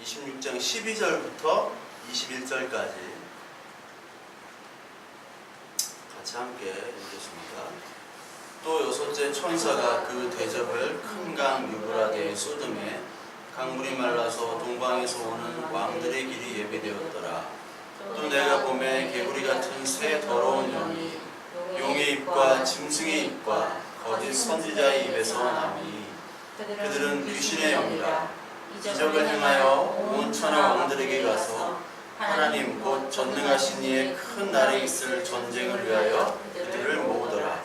26장 12절부터 21절까지 같이 함께 읽겠습니다. 또 여섯째 천사가 그 대접을 큰 강 유브라데에 쏟음에 강물이 말라서 동방에서 오는 왕들의 길이 예비되었더라. 또 내가 보매 개구리 같은 새 더러운 영이 용의 입과 짐승의 입과 거짓 선지자의 입에서 나오니 그들은 귀신의 영이라. 기적을 행하여 온 천하 왕들에게 가서 하나님 곧 전능하신 이의 큰 날에 있을 전쟁을 위하여 그들을 모으더라.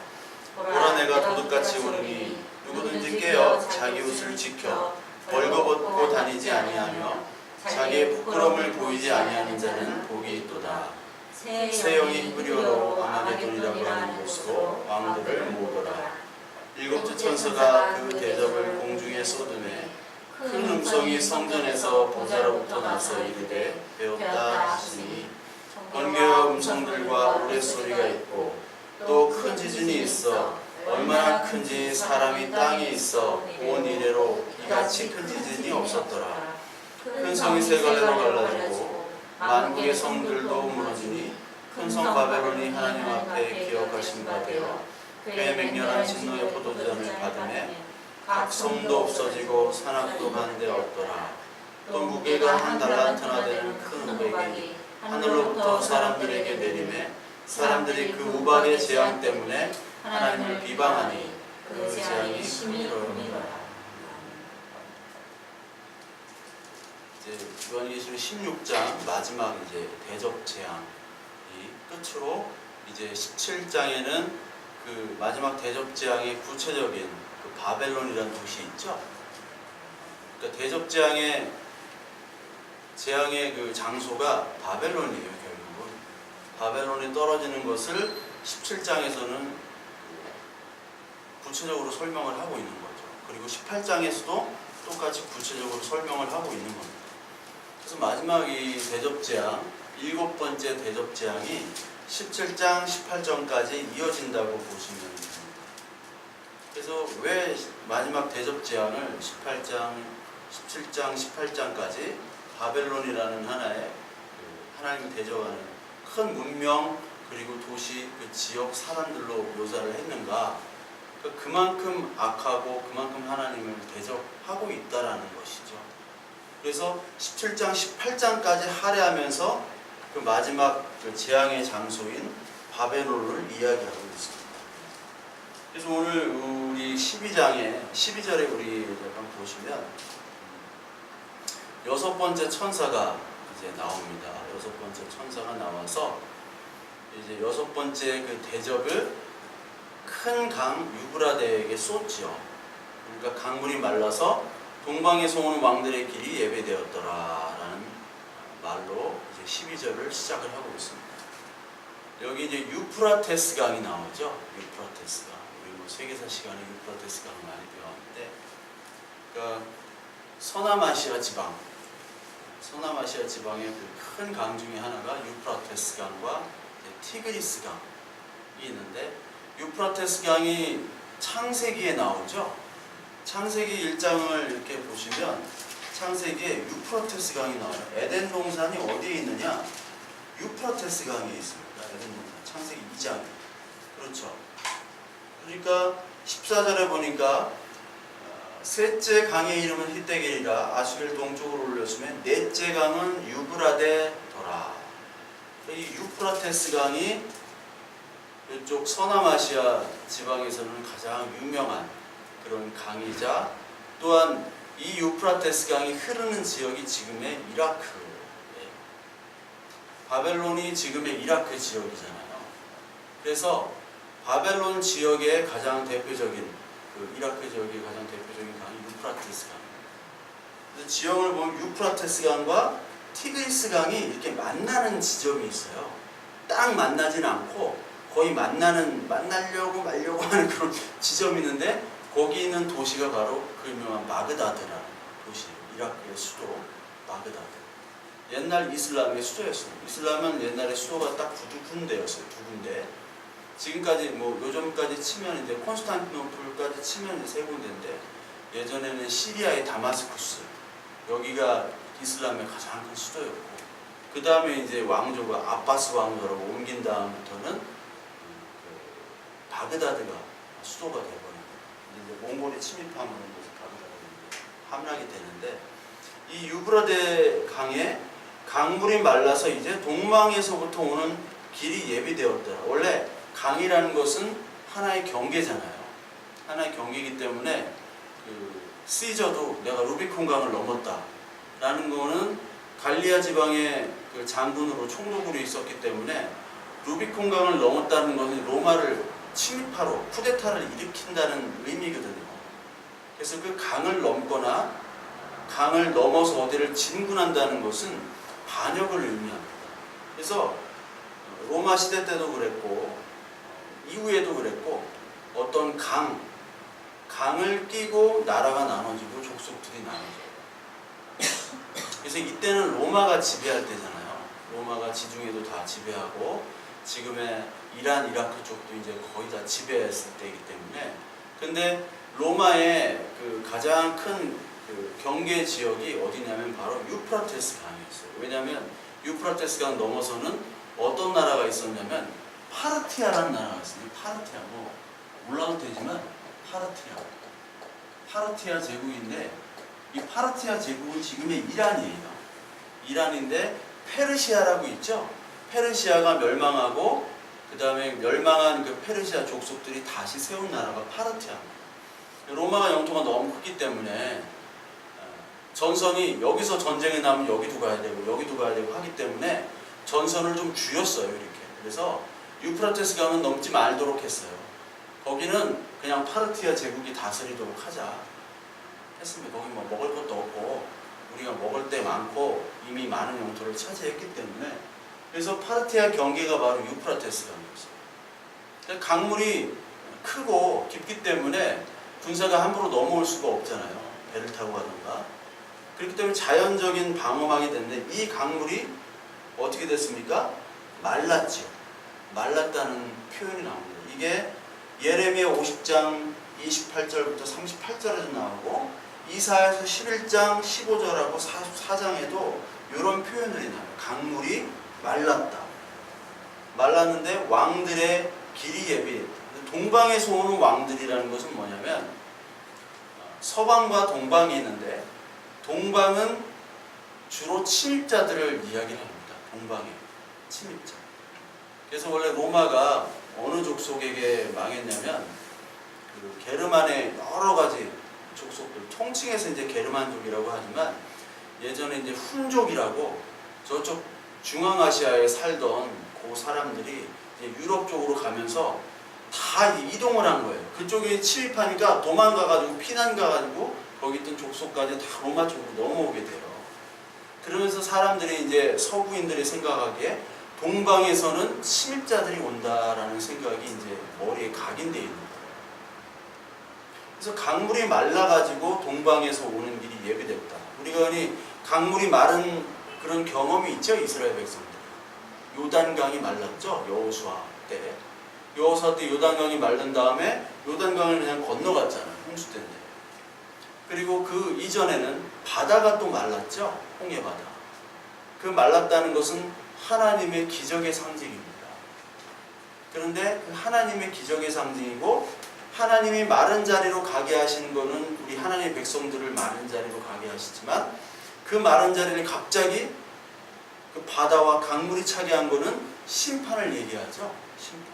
보라 내가 도둑같이 오르니 누구든지 깨어 자기 옷을 지켜 벌거벗고 다니지 아니하며 자기의 부끄러움을 보이지 아니하는 자는 복이 있도다. 새 영이 흐리어로 아마겟돈이라고 하는 곳으로 왕들을 모으더라. 일곱째 천사가 그 대접을 공중에 쏟음에 큰 음성이 성전에서 보좌로부터 나서 이르되 배웠다 하시니 번개와 음성들과 우레소리가 있고 또 큰 지진이 있어 얼마나 큰지 사람이 땅에 있어 온 이래로 이같이 큰 지진이 없었더라. 큰 성이 세 갈래로 갈라지고 만국의 성들도 무너지니 큰 성 바벨론이 하나님 앞에 기억하신 바 되어 그의 맹렬한 진노의 포도주잔을 받으매 각 성도 없어지고 산악도 한데 없더라. 또 무게가 한 달란트나 되는 큰 우박이 하늘로부터 사람들에게 내리매 사람들이 그 우박의 재앙 때문에 하나님을 비방하니 그 재앙이 크니라. 이제 요한계시록 16장 마지막 이제 대접 재앙이 끝으로 이제 17장에는 그 마지막 대접 재앙의 구체적인 그 바벨론이라는 도시 있죠. 그러니까 대접 재앙의 그 장소가 바벨론이에요. 결국은 바벨론이 떨어지는 것을 17장에서는 구체적으로 설명을 하고 있는 거죠. 그리고 18장에서도 똑같이 구체적으로 설명을 하고 있는 겁니다. 그래서 마지막 이 대접 재앙, 7번째 대접 재앙이 17장, 18장까지 이어진다고 보시면 됩니다. 그래서 왜 마지막 대접 재앙을 18장, 17장, 18장까지 바벨론이라는 하나의 하나님이 대접하는 큰 문명 그리고 도시, 그 지역 사람들로 묘사를 했는가? 그만큼 악하고 그만큼 하나님을 대접하고 있다라는 것이죠. 그래서 17장, 18장까지 할애하면서 그 마지막 그 재앙의 장소인 바벨론을 이야기하고 있습니다. 그래서 오늘 우리 12절에 우리 잠깐 보시면 6번째 천사가 이제 나옵니다. 6번째 천사가 나와서 이제 6번째 그 대접을 큰 강 유브라데에게 쏟죠. 그러니까 강물이 말라서 동방에서 오는 왕들의 길이 예배되었더라라는 말로 이제 12절을 시작을 하고 있습니다. 여기 이제 유프라테스 강이 나오죠. 유프라테스 강. 우리 뭐 세계사 시간에 유프라테스 강을 많이 배웠는데, 그러니까 서남아시아 지방의 그 큰 강 중에 하나가 유프라테스 강과 티그리스 강이 있는데, 유프라테스 강이 창세기에 나오죠. 창세기 1장을 이렇게 보시면 창세기에 유프라테스 강이 나와요. 에덴 동산이 어디에 있느냐? 유프라테스 강에 있습니다. 에덴 동산. 창세기 2장. 그렇죠. 그러니까 14절에 보니까 셋째 강의 이름은 히데겔이라 아수겔 동쪽으로 올렸으면 넷째 강은 유브라데더라. 이 유프라테스 강이 이쪽 서남아시아 지방에서는 가장 유명한 그런 강이자, 또한 이 유프라테스 강이 흐르는 지역이 지금의 이라크, 바벨론이 지금의 이라크 지역이잖아요. 그래서 바벨론 지역의 가장 대표적인 그 이라크 지역의 가장 대표적인 강이 유프라테스 강입니다. 그래서 지형을 보면 유프라테스 강과 티그리스 강이 이렇게 만나는 지점이 있어요. 딱 만나지는 않고 거의 만나려고 말려고 하는 그런 지점이 있는데, 거기 있는 도시가 바로 그 유명한 바그다드라는 도시예요. 이라크의 수도 바그다드. 옛날 이슬람의 수도였어요. 이슬람은 옛날에 수도가 딱 두 군데였어요. 두 군데. 지금까지 뭐 요즘까지 치면 이제 콘스탄티노플까지 치면 이제 세 군데인데, 예전에는 시리아의 다마스쿠스, 여기가 이슬람의 가장 큰 수도였고, 그 다음에 이제 왕조가 아바스 왕조라고 옮긴 다음부터는 바그다드가 수도가 되버립니다. 이제 몽골이 침입하면서 바그다드가 함락이 되는데, 이 유브라데 강에 강물이 말라서 이제 동방에서부터 오는 길이 예비되었더라. 원래 강이라는 것은 하나의 경계잖아요. 하나의 경계이기 때문에 시저도 내가 루비콘 강을 넘었다라는 거는 갈리아 지방의 그 장군으로 총독으로 있었기 때문에 루비콘 강을 넘었다는 것은 로마를 침입하러 쿠데타를 일으킨다는 의미거든요. 그래서 그 강을 넘거나 강을 넘어서 어디를 진군한다는 것은 반역을 의미합니다. 그래서 로마 시대 때도 그랬고 이후에도 그랬고, 어떤 강을 끼고 나라가 나눠지고 족속들이 나눠져요. 그래서 이때는 로마가 지배할 때잖아요. 로마가 지중해도 다 지배하고 지금의 이란, 이라크 쪽도 이제 거의 다 지배했을 때이기 때문에, 근데 로마의 그 가장 큰 그 경계 지역이 어디냐면 바로 유프라테스 강이었어요. 왜냐하면 유프라테스 강 넘어서는 어떤 나라가 있었냐면 파르티아라는 나라가 있어요. 파르티아, 뭐 올라도 되지만 파르티아 제국인데, 이 파르티아 제국은 지금의 이란이에요. 이란인데 페르시아라고 있죠. 페르시아가 멸망하고 그 다음에 멸망한 그 페르시아 족속들이 다시 세운 나라가 파르티아입니다. 로마가 영토가 너무 크기 때문에 전선이 여기서 전쟁이 나면 여기도 가야 되고 여기도 가야 되고 하기 때문에 전선을 좀 줄였어요. 이렇게. 그래서 유프라테스 강은 넘지 말도록 했어요. 거기는 그냥 파르티아 제국이 다스리도록 하자 했습니다. 거기 뭐 먹을 것도 없고 우리가 먹을 데 많고 이미 많은 영토를 차지했기 때문에, 그래서 파르티아 경계가 바로 유프라테스 강이었어요. 강물이 크고 깊기 때문에 군사가 함부로 넘어올 수가 없잖아요. 배를 타고 가던가. 그렇기 때문에 자연적인 방어막이 됐는데, 이 강물이 어떻게 됐습니까? 말랐죠. 말랐다는 표현이 나옵니다. 이게 예레미야 50장 28절부터 38절에도 나오고 이사야서 11장 15절하고 44장에도 이런 표현들이 나와요. 강물이 말랐다. 말랐는데 왕들의 길이 예비했다. 동방에서 오는 왕들이라는 것은 뭐냐면 서방과 동방이 있는데, 동방은 주로 침입자들을 이야기를 합니다. 동방에 침입자. 그래서 원래 로마가 어느 족속에게 망했냐면 그 게르만의 여러 가지 족속들, 통칭해서 이제 게르만족이라고 하지만 예전에 이제 훈족이라고 저쪽 중앙아시아에 살던 그 사람들이 이제 유럽 쪽으로 가면서 다 이동을 한 거예요. 그쪽에 침입하니까 도망가가지고 피난 가가지고 거기 있던 족속까지 다 로마 쪽으로 넘어오게 돼요. 그러면서 사람들이 이제 서구인들이 생각하기에 동방에서는 침입자들이 온다라는 생각이 이제 머리에 각인되어 있는 거예요. 그래서 강물이 말라가지고 동방에서 오는 길이 예비됐다. 우리가 흔히 강물이 마른 그런 경험이 있죠. 이스라엘 백성들. 요단강이 말랐죠. 여호수아 때. 여호수아 때 요단강이 마른 다음에 요단강을 그냥 건너갔잖아요. 홍수 때인데. 그리고 그 이전에는 바다가 또 말랐죠. 홍해바다. 그 말랐다는 것은 하나님의 기적의 상징입니다. 그런데 그 하나님의 기적의 상징이고, 하나님이 마른 자리로 가게 하신 것은 우리 하나님의 백성들을 마른 자리로 가게 하시지만, 그 마른 자리를 갑자기 그 바다와 강물이 차게 한 것은 심판을 얘기하죠. 심판.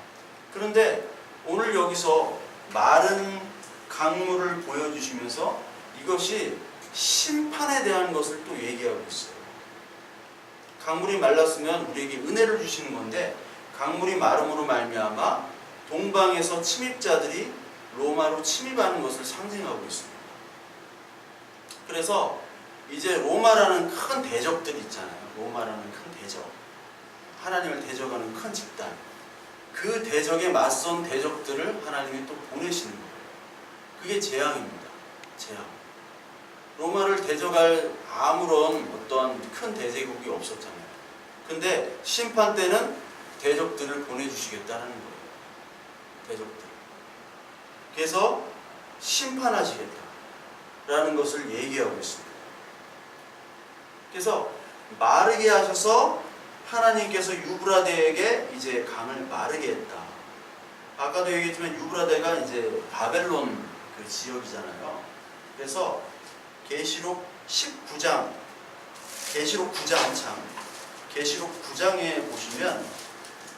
그런데 오늘 여기서 마른 강물을 보여주시면서 이것이 심판에 대한 것을 또 얘기하고 있어요. 강물이 말랐으면 우리에게 은혜를 주시는 건데, 강물이 마름으로 말미암아 동방에서 침입자들이 로마로 침입하는 것을 상징하고 있습니다. 그래서 이제 로마라는 큰 대적들이 있잖아요. 로마라는 큰 대적, 하나님을 대적하는 큰 집단, 그 대적에 맞선 대적들을 하나님이 또 보내시는 거예요. 그게 재앙입니다. 재앙. 로마를 대적할 아무런 어떤 큰 대제국이 없었잖아요. 근데 심판 때는 대적들을 보내주시겠다는 거예요. 대적들. 그래서 심판하시겠다라는 것을 얘기하고 있습니다. 그래서 마르게 하셔서 하나님께서 유브라데에게 이제 강을 마르게 했다. 아까도 얘기했지만 유브라데가 이제 바벨론 그 지역이잖아요. 그래서 계시록 19장, 계시록 9장에 보시면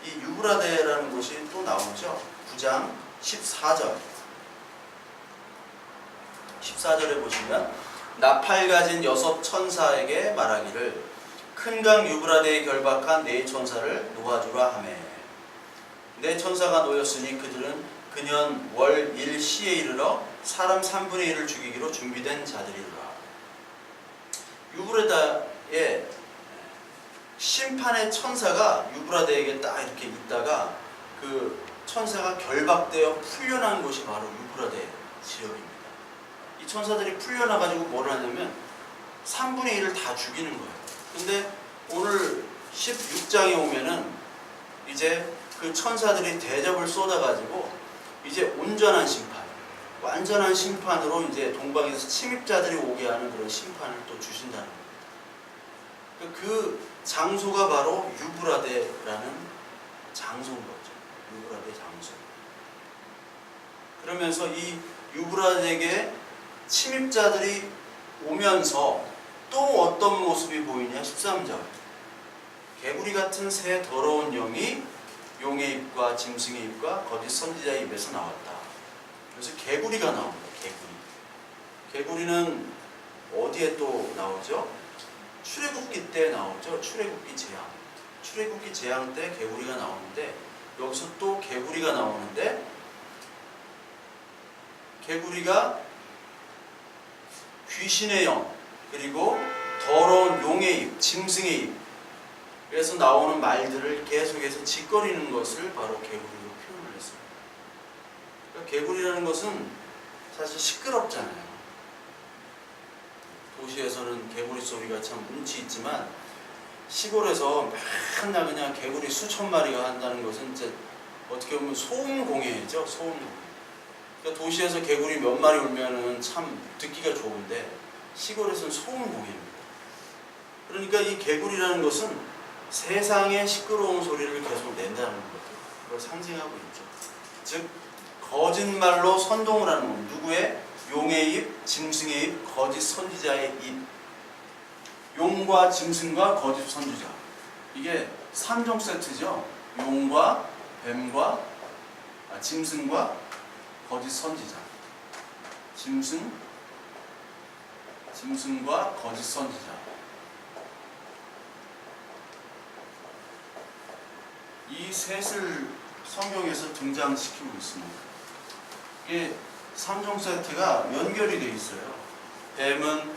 이 유브라데라는 곳이 또 나오죠. 9장 14절. 14절에 보시면 나팔 가진 6 천사에게 말하기를 큰 강 유브라데에 결박한 4 천사를 놓아주라 하매 네 천사가 놓였으니 그들은 그년 월 1시에 이르러 사람 3분의 1을 죽이기로 준비된 자들이라. 유브라데에 심판의 천사가 유브라데에게 딱 이렇게 있다가 그 천사가 결박되어 풀려난 곳이 바로 유브라데 지역입니다. 이 천사들이 풀려나가지고 뭘 하냐면 3분의 1을 다 죽이는 거예요. 근데 오늘 16장에 오면은 이제 그 천사들이 대접을 쏟아가지고 이제 온전한 심판, 완전한 심판으로 이제 동방에서 침입자들이 오게 하는 그런 심판을 또 주신다는 거예요. 그 장소가 바로 유브라데라는 장소인 거죠. 유브라데 장소. 그러면서 이 유브라데에게 침입자들이 오면서 또 어떤 모습이 보이냐? 13절. 개구리 같은 새 더러운 영이 용의 입과 짐승의 입과 거짓 선지자의 입에서 나왔다. 그래서 개구리가 나옵니다. 개구리는 어디에 또 나오죠? 출애굽기 때 나오죠. 출애굽기 재앙. 출애굽기 재앙 때 개구리가 나오는데 여기서 또 개구리가 나오는데 개구리가 귀신의 영 그리고 더러운 용의 입, 짐승의 입 그래서 나오는 말들을 계속해서 짓거리는 것을 바로 개구리로 표현을 했습니다. 그러니까 개구리라는 것은 사실 시끄럽잖아요. 도시에서는 개구리 소리가 참 운치 있지만 시골에서 맨날 그냥 개구리 수천 마리가 한다는 것은 이제 어떻게 보면 소음공해죠. 소음공해. 그러니까 도시에서 개구리 몇 마리 울면은 참 듣기가 좋은데 시골에서는 소음공해입니다. 그러니까 이 개구리라는 것은 세상의 시끄러운 소리를 계속 낸다는 거죠. 그걸 상징하고 있죠. 즉 거짓말로 선동을 하는 것. 누구의? 용의 입, 짐승의 입, 거짓 선지자의 입. 용과 짐승과 거짓 선지자. 이게 3종 세트죠. 용과 뱀과 짐승과 거짓 선지자. 짐승과 거짓 선지자. 이 셋을 성경에서 등장시키고 있습니다. 이게 3종 세트가 연결이 되어 있어요. 뱀은,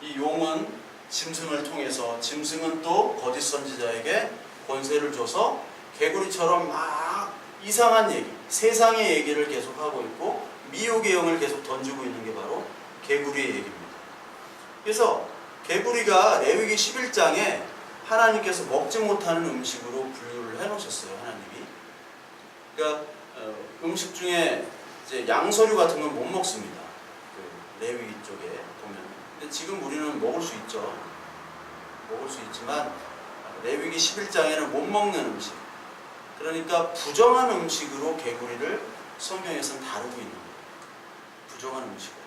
이 용은 짐승을 통해서, 짐승은 또 거짓 선지자에게 권세를 줘서 개구리처럼 막 이상한 얘기, 세상의 얘기를 계속하고 있고 미혹의 영을 계속 던지고 있는 게 바로 개구리의 얘기입니다. 그래서 개구리가 레위기 11장에 하나님께서 먹지 못하는 음식으로 분류를 해놓으셨어요. 하나님이. 그러니까 음식 중에 이제 양서류 같은 건 못 먹습니다. 그 레위기 쪽에 보면. 근데 지금 우리는 먹을 수 있죠. 먹을 수 있지만 레위기 11장에는 못 먹는 음식. 그러니까 부정한 음식으로 개구리를 성경에서는 다루고 있는 거예요. 부정한 음식으로.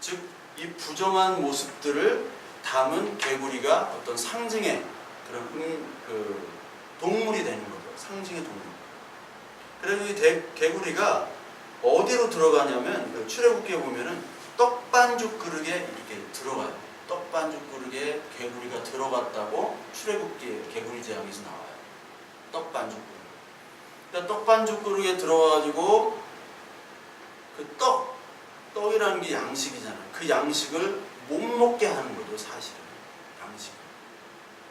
즉, 이 부정한 모습들을 담은 개구리가 어떤 상징의 그런 동물이 되는 거죠. 상징의 동물. 그래서 이 개구리가 어디로 들어가냐면 출애굽기에 보면은 떡반죽 그릇에 이렇게 들어가요. 떡반죽 그릇에 개구리가 들어갔다고 출애굽기에 개구리 재앙에서 나와요. 떡반죽 그릇. 그러니까 떡반죽 그릇에 들어가가지고 그 떡이라는 게 양식이잖아요. 그 양식을 못 먹게 하는 거죠, 사실은. 양식.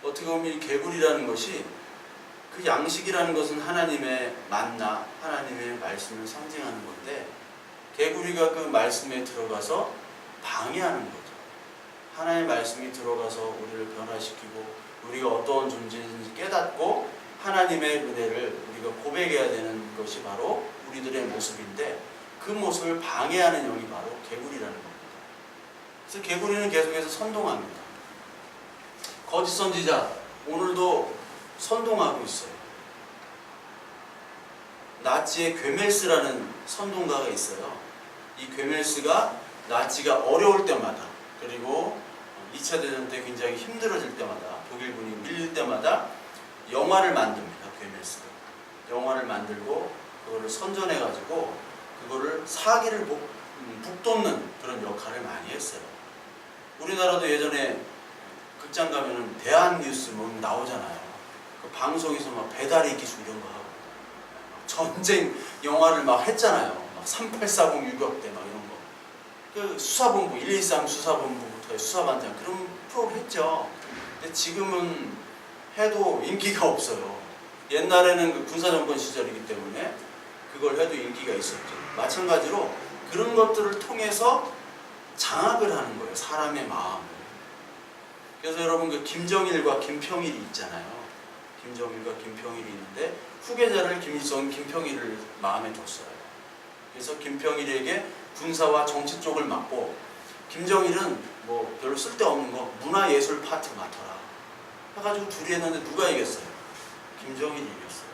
어떻게 보면 이 개구리라는 것이 그 양식이라는 것은 하나님의 만나, 하나님의 말씀을 상징하는 건데 개구리가 그 말씀에 들어가서 방해하는 거죠. 하나님의 말씀이 들어가서 우리를 변화시키고 우리가 어떠한 존재인지 깨닫고 하나님의 은혜를 우리가 고백해야 되는 것이 바로 우리들의 모습인데 그 모습을 방해하는 영이 바로 개구리라는 겁니다. 그래서 개구리는 계속해서 선동합니다. 거짓 선지자 오늘도 선동하고 있어요. 나치의 괴멜스라는 선동가가 있어요. 이 괴멜스가 나치가 어려울 때마다, 그리고 2차 대전 때 굉장히 힘들어질 때마다, 독일군이 밀릴 때마다 영화를 만듭니다. 괴멜스가 영화를 만들고 그거를 선전해가지고 그거를 사기를 북돋는 그런 역할을 많이 했어요. 우리나라도 예전에 극장 가면은 대한뉴스 뭐 나오잖아요. 그 방송에서 막 배달의 기술 이런 거 하고 전쟁 영화를 막 했잖아요. 막 3840 유격대 막 이런 거. 그 수사본부 113 수사본부부터 수사반장 그런 프로를 했죠. 근데 지금은 해도 인기가 없어요. 옛날에는 그 군사정권 시절이기 때문에 그걸 해도 인기가 있었죠. 마찬가지로 그런 것들을 통해서 장악을 하는 거예요. 사람의 마음을. 그래서 여러분 그 김정일과 김평일이 있잖아요. 김정일과 김평일이 있는데 후계자를 김일성, 김평일을 마음에 뒀어요. 그래서 김평일에게 군사와 정치 쪽을 맡고 김정일은 뭐 별로 쓸데없는 거 문화예술 파트 맡아라 해가지고 둘이 했는데 누가 이겼어요? 김정일이 이겼어요.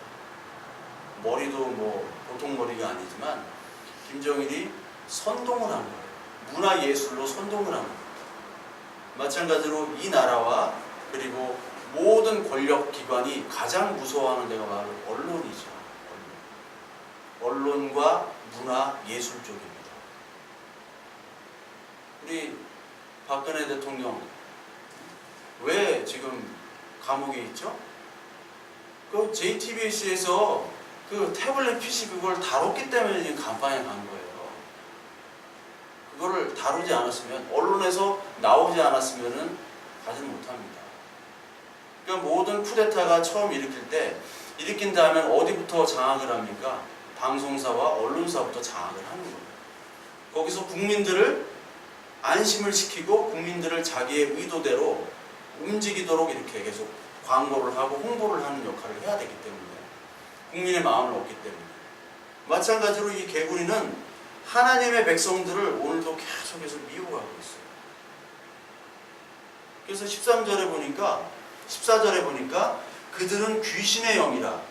머리도 뭐 보통 머리가 아니지만 김정일이 선동을 한 거예요. 문화예술로 선동을 한 거예요. 마찬가지로 이 나라와 그리고 모든 권력기관이 가장 무서워하는 데가 바로 언론이죠. 언론과 문화예술 쪽입니다. 우리 박근혜 대통령 왜 지금 감옥에 있죠? 그 JTBC에서 그 태블릿 PC 그걸 다뤘기 때문에 지금 간판에 간 거예요. 그거를 다루지 않았으면, 언론에서 나오지 않았으면은 가지는 못합니다. 그러니까 모든 쿠데타가 처음 일으킨 다음에 어디부터 장악을 합니까? 방송사와 언론사부터 장악을 하는 거예요. 거기서 국민들을 안심을 시키고 국민들을 자기의 의도대로 움직이도록 이렇게 계속 광고를 하고 홍보를 하는 역할을 해야 되기 때문에, 국민의 마음을 얻기 때문에. 마찬가지로 이 개구리는 하나님의 백성들을 오늘도 계속해서 미혹하고 있어요. 그래서 14절에 보니까 그들은 귀신의 영이라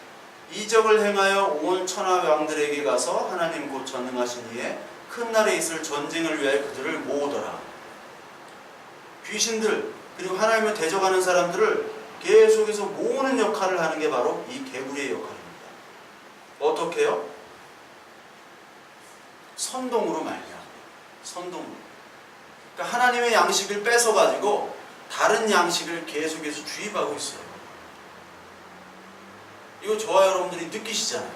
이적을 행하여 온 천하 왕들에게 가서 하나님 곧 전능하신 이에 큰 날에 있을 전쟁을 위하여 그들을 모으더라. 귀신들 그리고 하나님을 대적하는 사람들을 계속해서 모으는 역할을 하는 게 바로 이 개구리의 역할입니다. 어떻게요? 선동으로 말이야. 선동으로. 그러니까 하나님의 양식을 뺏어가지고 다른 양식을 계속해서 주입하고 있어요. 이거 저와 여러분들이 느끼시잖아요.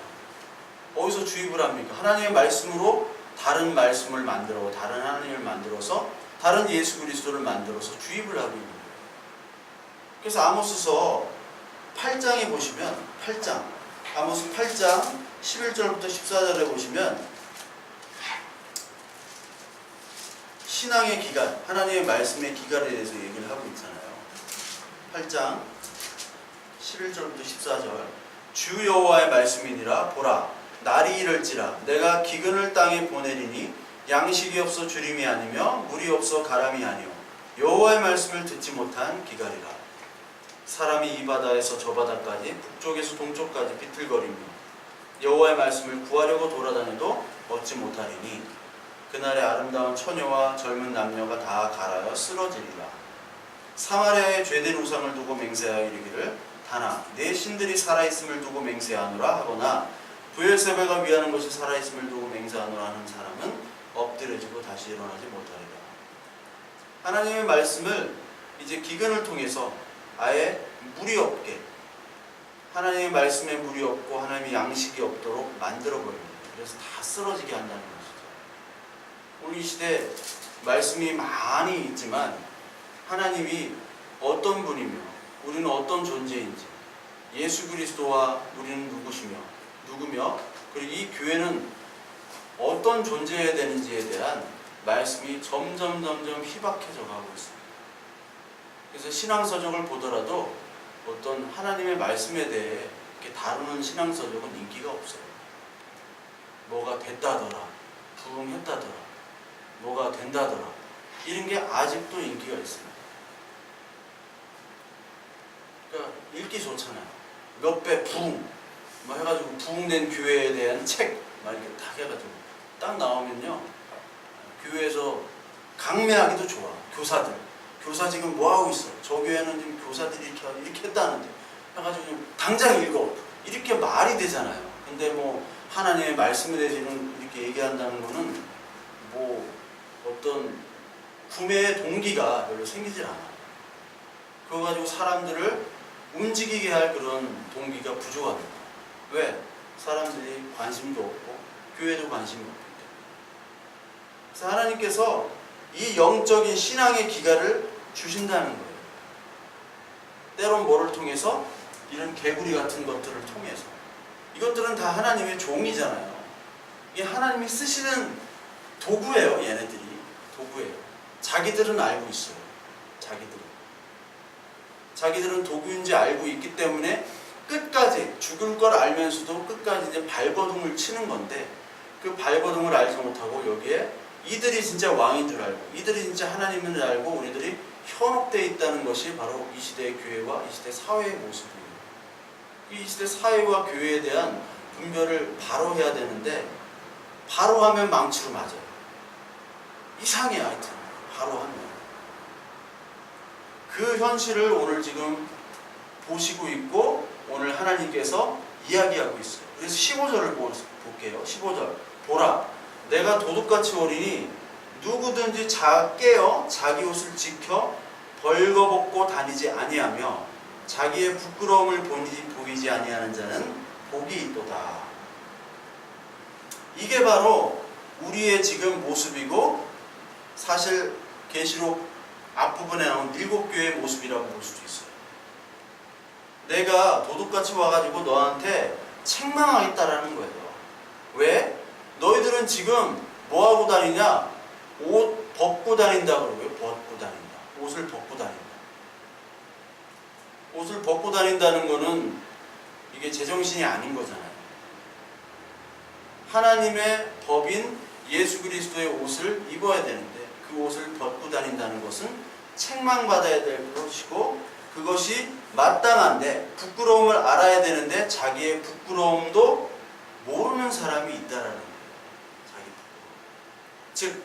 어디서 주입을 합니까? 하나님의 말씀으로 다른 말씀을 만들어, 다른 하나님을 만들어서 다른 예수 그리스도를 만들어서 주입을 하고 있는 거예요. 그래서 아모스서 8장에 보시면, 아모스 8장 11절부터 14절에 보시면 신앙의 기간, 하나님의 말씀의 기간에 대해서 얘기를 하고 있잖아요. 8장 11절부터 14절. 주 여호와의 말씀이니라. 보라, 날이 이를지라 내가 기근을 땅에 보내리니 양식이 없어 주림이 아니며 물이 없어 가람이 아니요 여호와의 말씀을 듣지 못한 기갈이라. 사람이 이 바다에서 저 바다까지 북쪽에서 동쪽까지 비틀거리며 여호와의 말씀을 구하려고 돌아다녀도 얻지 못하리니 그날에 아름다운 처녀와 젊은 남녀가 다 갈아여 쓰러지리라. 사마리아의 죄된 우상을 두고 맹세하여 이르기를 다나 내 신들이 살아있음을 두고 맹세하노라 하거나 브엘세바가 위하는 것이 살아있음을 두고 맹세하노라 하는 사람은 엎드려지고 다시 일어나지 못하리라. 하나님의 말씀을 이제 기근을 통해서 아예 물이 없게, 하나님의 말씀에 물이 없고 하나님의 양식이 없도록 만들어버립니다. 그래서 다 쓰러지게 한다는 것이죠. 오늘 이 시대 말씀이 많이 있지만 하나님이 어떤 분이며 우리는 어떤 존재인지, 예수 그리스도와 우리는 누구며 그리고 이 교회는 어떤 존재해야 되는지에 대한 말씀이 점점 희박해져 가고 있습니다. 그래서 신앙서적을 보더라도 어떤 하나님의 말씀에 대해 이렇게 다루는 신앙서적은 인기가 없어요. 뭐가 됐다더라, 부흥했다더라, 뭐가 된다더라, 이런 게 아직도 인기가 있습니다. 읽기 좋잖아요. 몇 배 부흥 뭐 해가지고 부흥된 교회에 대한 책 막 이렇게 딱 해가지고 딱 나오면요, 교회에서 강매하기도 좋아. 교사 지금 뭐 하고 있어? 저 교회는 지금 교사들이 이렇게 했다는데 해가지고 좀 당장 읽어, 이렇게 말이 되잖아요. 근데 뭐 하나님의 말씀에 대해서 이렇게 얘기한다는 거는 뭐 어떤 구매의 동기가 별로 생기질 않아요. 그거 가지고 사람들을 움직이게 할 그런 동기가 부족합니다. 왜? 사람들이 관심도 없고 교회도 관심이 없기 때문에. 그래서 하나님께서 이 영적인 신앙의 기가를 주신다는 거예요. 때론 뭐를 통해서? 이런 개구리 같은 것들을 통해서. 이것들은 다 하나님의 종이잖아요. 이게 하나님이 쓰시는 도구예요. 얘네들이 도구예요. 자기들은 알고 있어요. 자기들은 도구인지 알고 있기 때문에 끝까지 죽을 걸 알면서도 끝까지 이제 발버둥을 치는 건데, 그 발버둥을 알지 못하고 여기에 이들이 진짜 왕인 줄 알고, 이들이 진짜 하나님인 줄 알고 우리들이 현혹되어 있다는 것이 바로 이 시대의 교회와 이 시대 사회의 모습이에요. 이 시대 사회와 교회에 대한 분별을 바로 해야 되는데, 바로 하면 망치로 맞아요. 이상해. 하여튼 바로 하면. 그 현실을 오늘 지금 보시고 있고 오늘 하나님께서 이야기하고 있어요. 그래서 15절을 볼게요. 15절. 보라, 내가 도둑같이 오리니 누구든지 깨어 자기 옷을 지켜 벌거벗고 다니지 아니하며 자기의 부끄러움을 보이지 아니하는 자는 복이 있도다. 이게 바로 우리의 지금 모습이고, 사실 계시록 앞부분에 나온 7교회의 모습이라고 볼 수도 있어요. 내가 도둑같이 와가지고 너한테 책망하겠다라는 거예요. 왜? 너희들은 지금 뭐하고 다니냐? 옷 벗고 다닌다 그러고요. 벗고 다닌다. 옷을 벗고 다닌다. 옷을 벗고 다닌다는 거는 이게 제정신이 아닌 거잖아요. 하나님의 법인 예수 그리스도의 옷을 입어야 되는데 그 옷을 벗고 다닌다는 것은 책망받아야 될 것이고, 그것이 마땅한데 부끄러움을 알아야 되는데 자기의 부끄러움도 모르는 사람이 있다라는 거예요. 자기 부끄러움. 즉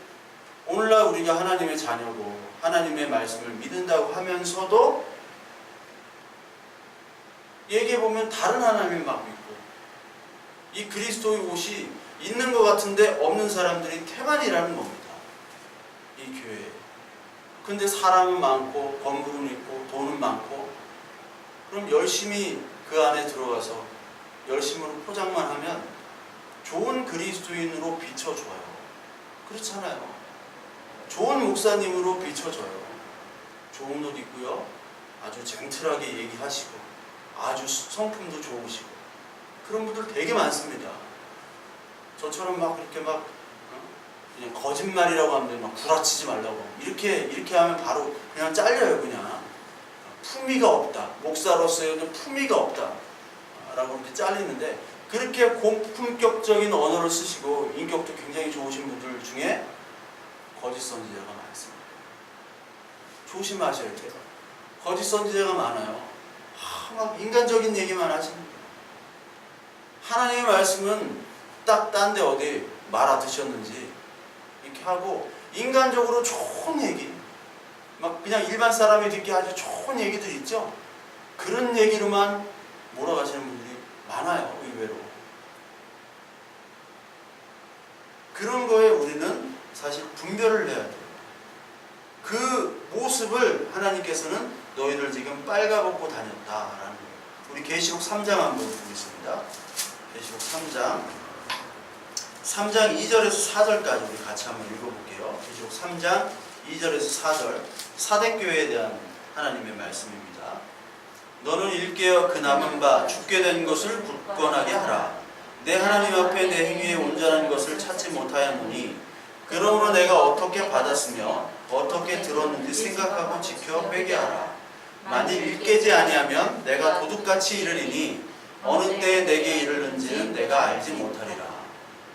오늘날 우리가 하나님의 자녀고 하나님의 말씀을 믿는다고 하면서도 얘기해보면 다른 하나님을 막 믿고, 이 그리스도의 옷이 있는 것 같은데 없는 사람들이 태반이라는 겁니다. 이 교회에. 근데 사람은 많고 건물은 있고 돈은 많고, 그럼 열심히 그 안에 들어가서 열심으로 포장만 하면 좋은 그리스도인으로 비춰줘요. 그렇잖아요. 좋은 목사님으로 비춰줘요. 좋은 옷 입고요, 아주 젠틀하게 얘기하시고 아주 성품도 좋으시고 그런 분들 되게 많습니다. 저처럼 막 그렇게 막 그냥 거짓말이라고 하면 막 구라치지 말라고 이렇게 하면 바로 그냥 잘려요. 그냥 품위가 없다, 목사로서의 품위가 없다 라고 이렇게 잘리는데, 그렇게 고품격적인 언어를 쓰시고 인격도 굉장히 좋으신 분들 중에 거짓 선지자가 많습니다. 조심하셔야 돼요. 거짓 선지자가 많아요. 막 인간적인 얘기만 하십니다. 하나님의 말씀은 딱 딴 데 어디 말아드셨는지 이렇게 하고, 인간적으로 좋은 얘기, 막 그냥 일반 사람이 듣기 아주 좋은 얘기들 있죠. 그런 얘기로만 몰아가시는 분들이 많아요. 의외로. 그런 거에 우리는 사실 분별을 해야 돼요. 그 모습을 하나님께서는 너희들 지금 빨가벗고 다녔다라는 거예요. 우리 계시록 3장 한번 보겠습니다. 계시록 3장 2절에서 4절까지 우리 같이 한번 읽어볼게요. 계시록 3장 2절에서 4절, 사대교회에 대한 하나님의 말씀입니다. 너는 일깨어 그 남은 바 죽게 된 것을 굳건하게 하라. 내 하나님 앞에 내 행위에 온전한 것을 찾지 못하였노니, 그러므로 내가 어떻게 받았으며 어떻게 들었는지 생각하고 지켜 회개하라. 만일 일깨지 아니하면 내가 도둑같이 이르리니 어느 때에 내게 이르는지는 내가 알지 못하리라.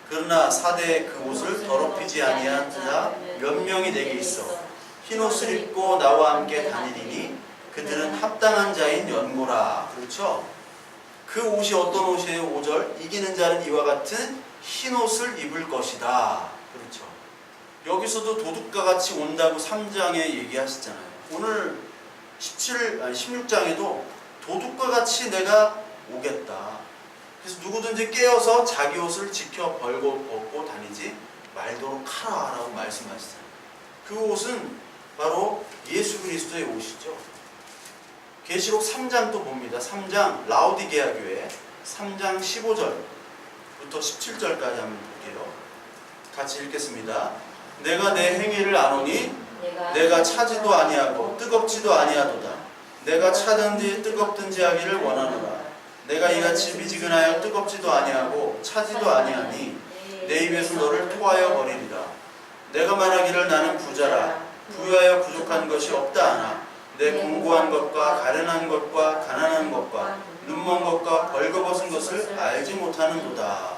그러나 사대의 그 옷을 더럽히지 아니한 자 몇 명이 내게 있어 흰옷을 입고 나와 함께 다니리니 그들은 합당한 자인 연고라. 그렇죠? 그 옷이 어떤 옷이에요? 5절. 이기는 자는 이와 같은 흰 옷을 입을 것이다. 그렇죠? 여기서도 도둑과 같이 온다고 3장에 얘기하시잖아요. 오늘 16장에도 도둑과 같이 내가 오겠다. 그래서 누구든지 깨어서 자기 옷을 지켜 벌고 벗고 다니지 말도록 하라 라고 말씀하시잖아요. 그 옷은 바로 예수 그리스도의 옷이죠. 계시록 3장 또 봅니다. 3장 라오디게아 교회 3장 15절부터 17절까지 한번 볼게요. 같이 읽겠습니다. 내가 내 행위를 아노니 내가 차지도 아니하고 뜨겁지도 아니하도다. 내가 차든지 뜨겁든지 하기를 원하노라. 내가 이같이 미지근하여 뜨겁지도 아니하고 차지도 아니하니 내 입에서 너를 토하여 버리리라. 내가 말하기를 나는 부자라 부유하여 부족한 것이 없다 하나 내 공고한 것과 가련한 것과 가난한 것과 눈먼 것과 벌거벗은 것을 알지 못하는도다.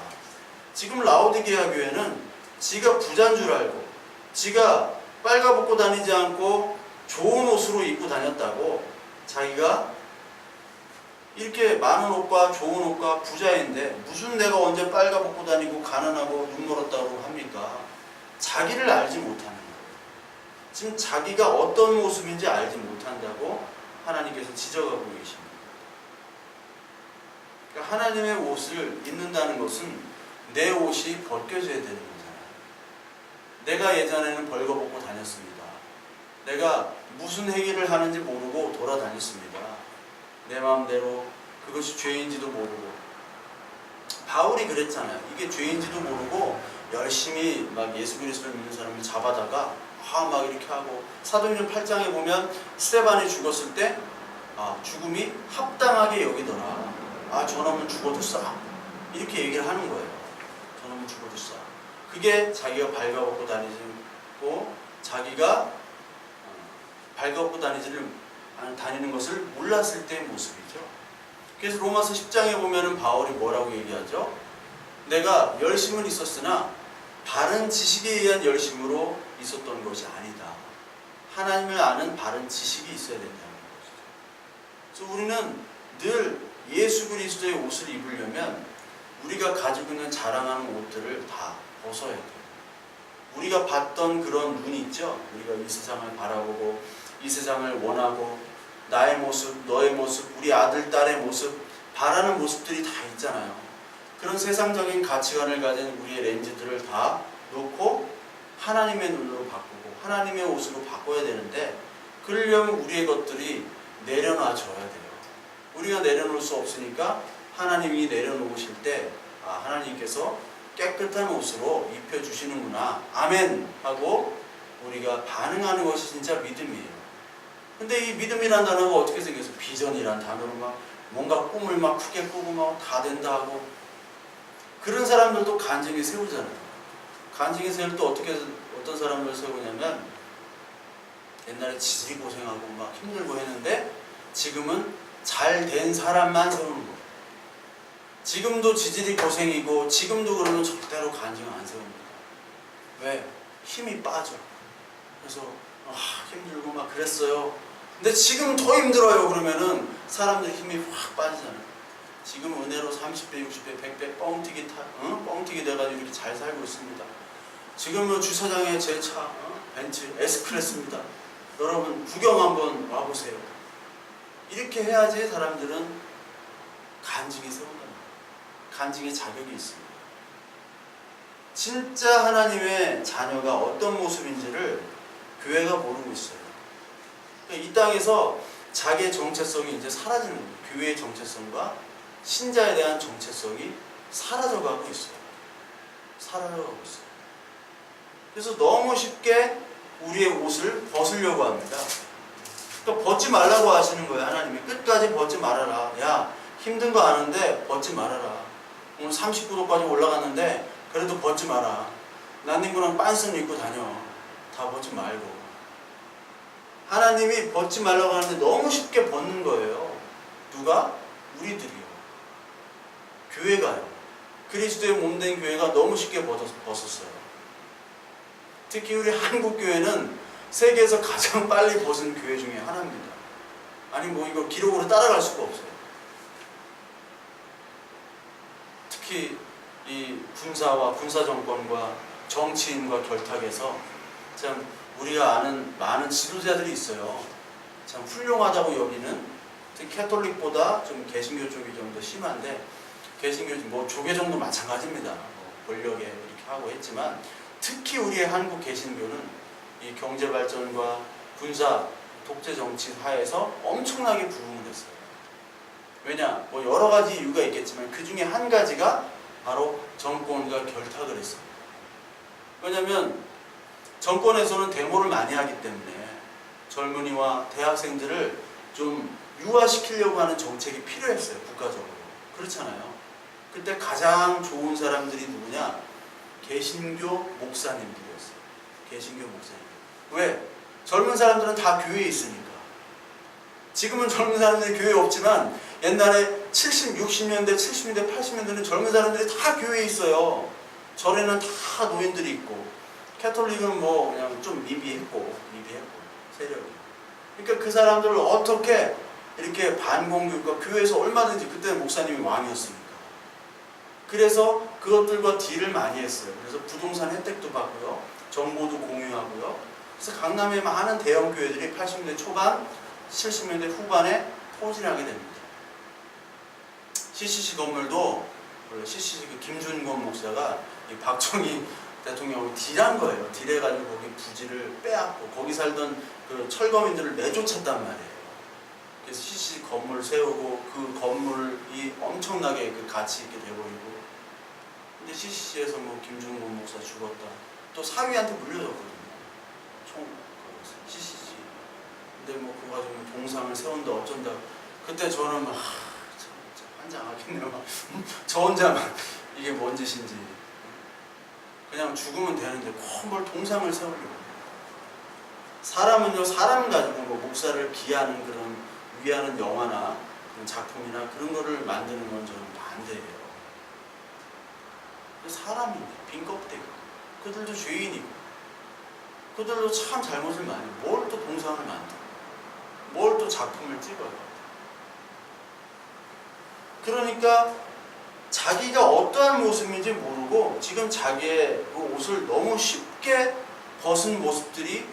지금 라오디게아 교회는 지가 부자인 줄 알고 지가 빨가벗고 다니지 않고 좋은 옷으로 입고 다녔다고 자기가 이렇게 많은 옷과 좋은 옷과 부자인데 무슨 내가 언제 빨가벗고 다니고 가난하고 눈멀었다고 합니까? 자기를 알지 못하는 거예요. 지금 자기가 어떤 모습인지 알지 못한다고 하나님께서 지적하고 계십니다. 그러니까 하나님의 옷을 입는다는 것은 내 옷이 벗겨져야 되는 거잖아요. 내가 예전에는 벌거벗고 다녔습니다. 내가 무슨 행위를 하는지 모르고 돌아다녔습니다. 내 마음대로 그것이 죄인지도 모르고. 바울이 그랬잖아요. 이게 죄인지도 모르고 열심히 막 예수 그리스도를 믿는 사람을 잡아다가 막 이렇게 하고, 사도행전 8장에 보면 스데반이 죽었을 때 죽음이 합당하게 여기더라. 저놈은 죽어도 싸. 이렇게 얘기를 하는 거예요. 저놈은 죽어도 싸. 그게 자기가 발가벗고 다니고 자기가 발가벗고 다니는 것을 몰랐을 때의 모습이죠. 그래서 로마서 10장에 보면은 바울이 뭐라고 얘기하죠? 내가 열심은 있었으나 바른 지식에 의한 열심으로 있었던 것이 아니다. 하나님을 아는 바른 지식이 있어야 된다는 것이죠. 그래서 우리는 늘 예수 그리스도의 옷을 입으려면 우리가 가지고 있는 자랑하는 옷들을 다 벗어야 돼요. 우리가 봤던 그런 눈이 있죠. 우리가 이 세상을 바라보고 이 세상을 원하고 나의 모습, 너의 모습, 우리 아들, 딸의 모습, 바라는 모습들이 다 있잖아요. 그런 세상적인 가치관을 가진 우리의 렌즈들을 다 놓고 하나님의 눈으로 바꾸고 하나님의 옷으로 바꿔야 되는데, 그러려면 우리의 것들이 내려놔줘야 돼요. 우리가 내려놓을 수 없으니까 하나님이 내려놓으실 때 하나님께서 깨끗한 옷으로 입혀주시는구나, 아멘 하고 우리가 반응하는 것이 진짜 믿음이에요. 근데 이 믿음이란 단어가 어떻게 생겨서 비전이란 단어로 막 뭔가 꿈을 막 크게 꾸고 막 다 된다 하고, 그런 사람들도 간증이 세우잖아요. 간증이 세울 때 어떤 사람들 세우냐면 옛날에 지질이 고생하고 막 힘들고 했는데 지금은 잘 된 사람만 세우는 거예요. 지금도 지질이 고생이고 지금도 그러면 절대로 간증을 안 세웁니다. 왜? 힘이 빠져. 그래서 힘들고 막 그랬어요. 근데 지금 더 힘들어요. 그러면은 사람들이 힘이 확 빠지잖아요. 지금 은혜로 30배, 60배, 100배 뻥튀기 돼가지고 이렇게 잘 살고 있습니다. 지금은 주차장에 제 차, 벤츠 S클래스입니다. 여러분 구경 한번 와보세요. 이렇게 해야지 사람들은 간증이 세운답니다. 간증의 자격이 있습니다. 진짜 하나님의 자녀가 어떤 모습인지를 교회가 모르고 있어요. 이 땅에서 자기의 정체성이 이제 사라지는 거예요. 교회의 정체성과 신자에 대한 정체성이 사라져가고 있어요. 사라져가고 있어요. 그래서 너무 쉽게 우리의 옷을 벗으려고 합니다. 그러니까 벗지 말라고 하시는 거예요. 하나님이 끝까지 벗지 말아라. 야, 힘든 거 아는데 벗지 말아라. 오늘 39도까지 올라갔는데 그래도 벗지 마라. 난닝구랑 빤스는 입고 다녀. 다 벗지 말고. 하나님이 벗지 말라고 하는데 너무 쉽게 벗는 거예요. 누가? 우리들이요. 교회가요. 그리스도의 몸된 교회가 너무 쉽게 벗었어요. 특히 우리 한국 교회는 세계에서 가장 빨리 벗은 교회 중에 하나입니다. 아니 뭐 이거 기록으로 따라갈 수가 없어요. 특히 이 군사와 군사정권과 정치인과 결탁해서 참 우리가 아는 많은 지도자들이 있어요. 참 훌륭하다고 여기는, 특히 캐톨릭보다 좀 개신교 쪽이 좀 더 심한데, 개신교 뭐 조계종도 마찬가지입니다. 뭐 권력에 이렇게 하고 했지만 특히 우리의 한국 개신교는 이 경제 발전과 군사 독재 정치 하에서 엄청나게 부흥을 했어요. 왜냐? 뭐 여러 가지 이유가 있겠지만 그 중에 한 가지가 바로 정권과 결탁을 했어요. 왜냐면 정권에서는 데모를 많이 하기 때문에 젊은이와 대학생들을 좀 유화시키려고 하는 정책이 필요했어요. 국가적으로. 그렇잖아요. 그때 가장 좋은 사람들이 누구냐? 개신교 목사님들이었어요. 개신교 목사님. 왜? 젊은 사람들은 다 교회에 있으니까. 지금은 젊은 사람들이 교회에 없지만 옛날에 70, 60년대, 70년대, 80년대는 젊은 사람들이 다 교회에 있어요. 절에는 다 노인들이 있고, 캐톨릭은 뭐 그냥 좀 미비했고 세력이. 그러니까 그 사람들을 어떻게 이렇게 반공교육과 교회에서 얼마든지, 그때 목사님이 왕이었으니까. 그래서 그것들과 딜을 많이 했어요. 그래서 부동산 혜택도 받고요, 정보도 공유하고요. 그래서 강남의 많은 대형 교회들이 80년대 초반, 70년대 후반에 포진하게 됩니다. CCC 건물도 CCC 그 김준권 목사가 이 박정희 대통령을 딜한 거예요. 딜해가지고 거기 부지를 빼앗고 거기 살던 그 철거민들을 내쫓았단 말이에요. 그래서 CCC 건물 세우고 그 건물이 엄청나게 그 가치 있게 돼버리고. 근데 CCC에서 뭐 김준권 목사 죽었다. 또 사위한테 물려줬거든요. 총 CCC. 근데 뭐 그거 가지고 동상을 세운다 어쩐다. 그때 저는 막 환장하겠네요. 저 혼자만 이게 뭔 짓인지. 그냥 죽으면 되는데 꼭 뭘 동상을 세우려고. 사람은요, 사람 가지고 뭐 목사를 기하는 그런 위하는 영화나 그런 작품이나 그런 거를 만드는 건 저는 반대예요. 사람인데, 빈 껍데기. 그들도 죄인이고, 그들도 참 잘못을 많이 해요. 뭘 또 동상을 만들어, 뭘 또 작품을 찍어요. 그러니까 자기가 어떠한 모습인지 모르고 지금 자기의 그 옷을 너무 쉽게 벗은 모습들이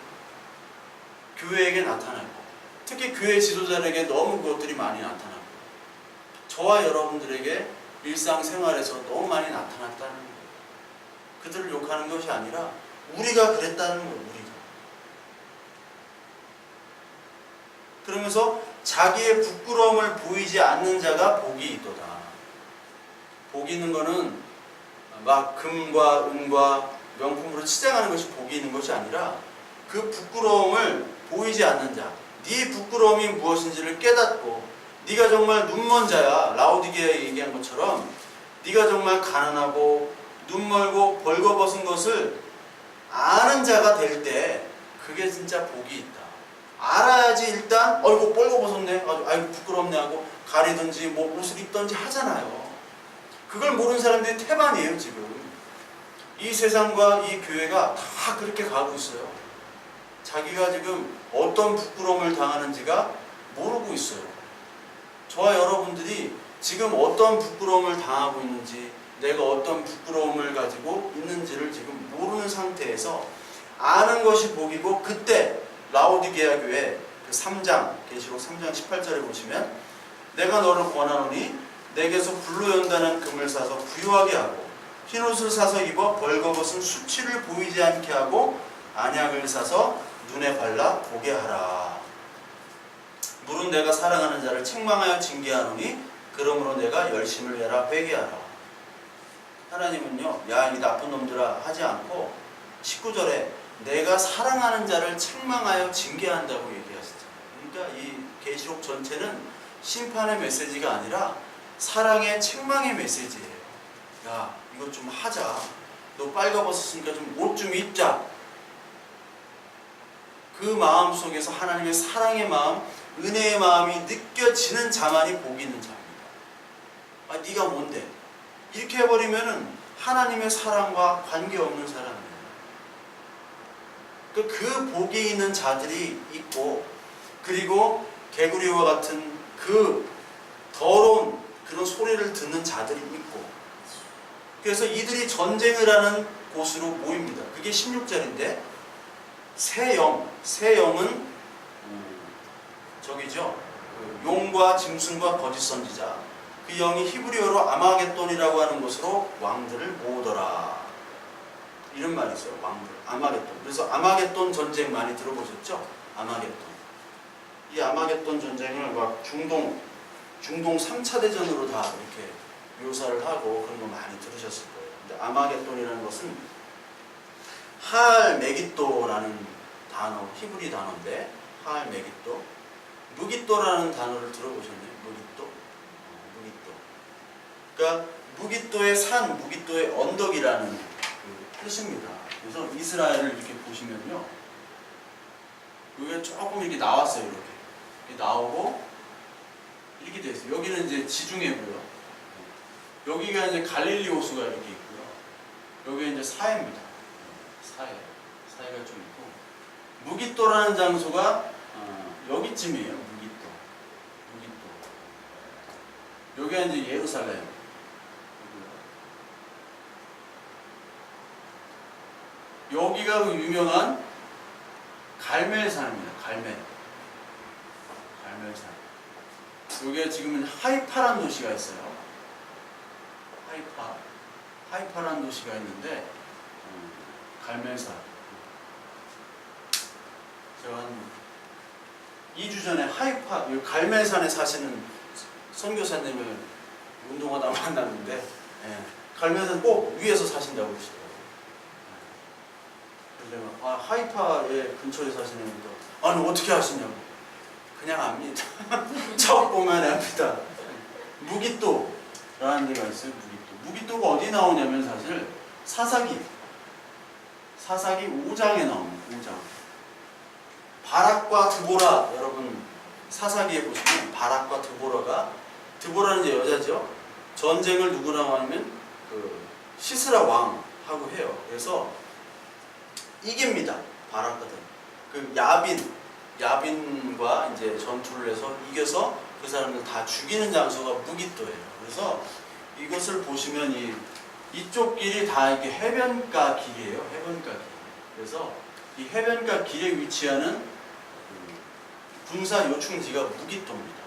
교회에게 나타나고, 특히 교회 지도자에게 너무 그것들이 많이 나타나고, 저와 여러분들에게 일상생활에서 너무 많이 나타났다는 거예요. 그들을 욕하는 것이 아니라 우리가 그랬다는 거예요. 우리가. 그러면서 자기의 부끄러움을 보이지 않는 자가 복이 있도다. 복이 있는 거는 막 금과 은과 명품으로 치장하는 것이 복이 있는 것이 아니라 그 부끄러움을 보이지 않는 자, 네 부끄러움이 무엇인지를 깨닫고, 네가 정말 눈먼 자야. 라오디게아에 얘기한 것처럼 네가 정말 가난하고 눈멀고 벌거벗은 것을 아는 자가 될 때 그게 진짜 복이 있다. 알아야지 일단 어이구 벌거벗었네, 아이고 부끄럽네 하고 가리든지 뭐 옷을 입든지 하잖아요. 그걸 모르는 사람들이 태반이에요. 지금 이 세상과 이 교회가 다 그렇게 가고 있어요. 자기가 지금 어떤 부끄러움을 당하는지가 모르고 있어요. 저와 여러분들이 지금 어떤 부끄러움을 당하고 있는지, 내가 어떤 부끄러움을 가지고 있는지를 지금 모르는 상태에서 아는 것이 복이고, 그때 라오디게아 교회 그 3장, 계시록 3장 18절에 보시면 내가 너를 권하노니 내게서 불로 연단한 금을 사서 부유하게 하고 흰옷을 사서 입어 벌거벗은 수치를 보이지 않게 하고 안약을 사서 눈에 발라 보게 하라. 물은 내가 사랑하는 자를 책망하여 징계하노니 그러므로 내가 열심을 내라 회개하라. 하나님은요, 야 이 나쁜 놈들아 하지 않고 19절에 내가 사랑하는 자를 책망하여 징계한다고 얘기하시잖아요. 그러니까 이 계시록 전체는 심판의 메시지가 아니라 사랑의 책망의 메시지예요. 야 이거 좀 하자. 너 빨가벗었으니까 좀 옷 좀 입자. 그 마음 속에서 하나님의 사랑의 마음, 은혜의 마음이 느껴지는 자만이 복이 있는 자입니다. 아 네가 뭔데? 이렇게 해버리면은 하나님의 사랑과 관계없는 사람이에요. 그 복이 있는 자들이 있고, 그리고 개구리와 같은 그 더러운 그런 소리를 듣는 자들이 있고, 그래서 이들이 전쟁을 하는 곳으로 모입니다. 그게 16절인데 새 영은 저기죠. 그 용과 짐승과 거짓 선지자, 그 영이 히브리어로 아마겟돈이라고 하는 곳으로 왕들을 모으더라. 이런 말이 있어요. 왕들, 아마겟돈. 그래서 아마겟돈 전쟁 많이 들어보셨죠? 아마겟돈. 이 아마겟돈 전쟁을 막 중동 3차 대전으로 다 이렇게 묘사를 하고 그런 거 많이 들으셨을 거예요. 근데 아마겟돈이라는 것은 하알 메깃도라는 단어, 히브리 단어인데, 하알 메깃도, 무깃도라는 단어를 들어보셨나요? 무깃도. 그러니까 무깃도의 산, 무깃도의 언덕이라는 그 뜻입니다. 그래서 이스라엘을 이렇게 보시면요, 여기가 조금 이렇게 나왔어요. 이렇게 나오고 이렇게 돼 있어요. 여기는 이제 지중해고요. 여기가 이제 갈릴리 호수가 이렇게 있고요. 여기가 이제 사해입니다. 사해가 좀 있고, 무깃도라는 장소가 여기쯤이에요. 무깃도. 여기가 이제 예루살렘. 여기가 그 유명한 갈멜산입니다. 갈멜산. 여기가 지금은 하이파라는 도시가 있어요. 하이파라는 도시가 있는데, 갈멜산. 제가 한 2주 전에 갈멜산에 사시는 선교사님을 운동하다 만났는데, 갈멜산 꼭 위에서 사신다고 그러시더라고요. 그래서 하이파의 근처에 사시는 분도, 아니 어떻게 하시냐고. 그냥 압니다. 척 보면 압니다. 무깃도라는 데가 있어요. 무깃도가 어디 나오냐면 사실 사사기 5장에 나옵니다. 5장. 바락과 드보라, 여러분 사사기에 보시면 바락과 드보라는 이제 여자죠. 전쟁을 누구랑 하면 그 시스라 왕하고 해요. 그래서 이깁니다. 바락거든. 그 야빈과 이제 전투를 해서 이겨서 그 사람들 다 죽이는 장소가 무깃도예요. 그래서 이것을 보시면 이쪽 길이 다 이렇게 해변가 길이에요. 해변가 길. 그래서 이 해변가 길에 위치하는 군사 요충지가 무깃도입니다.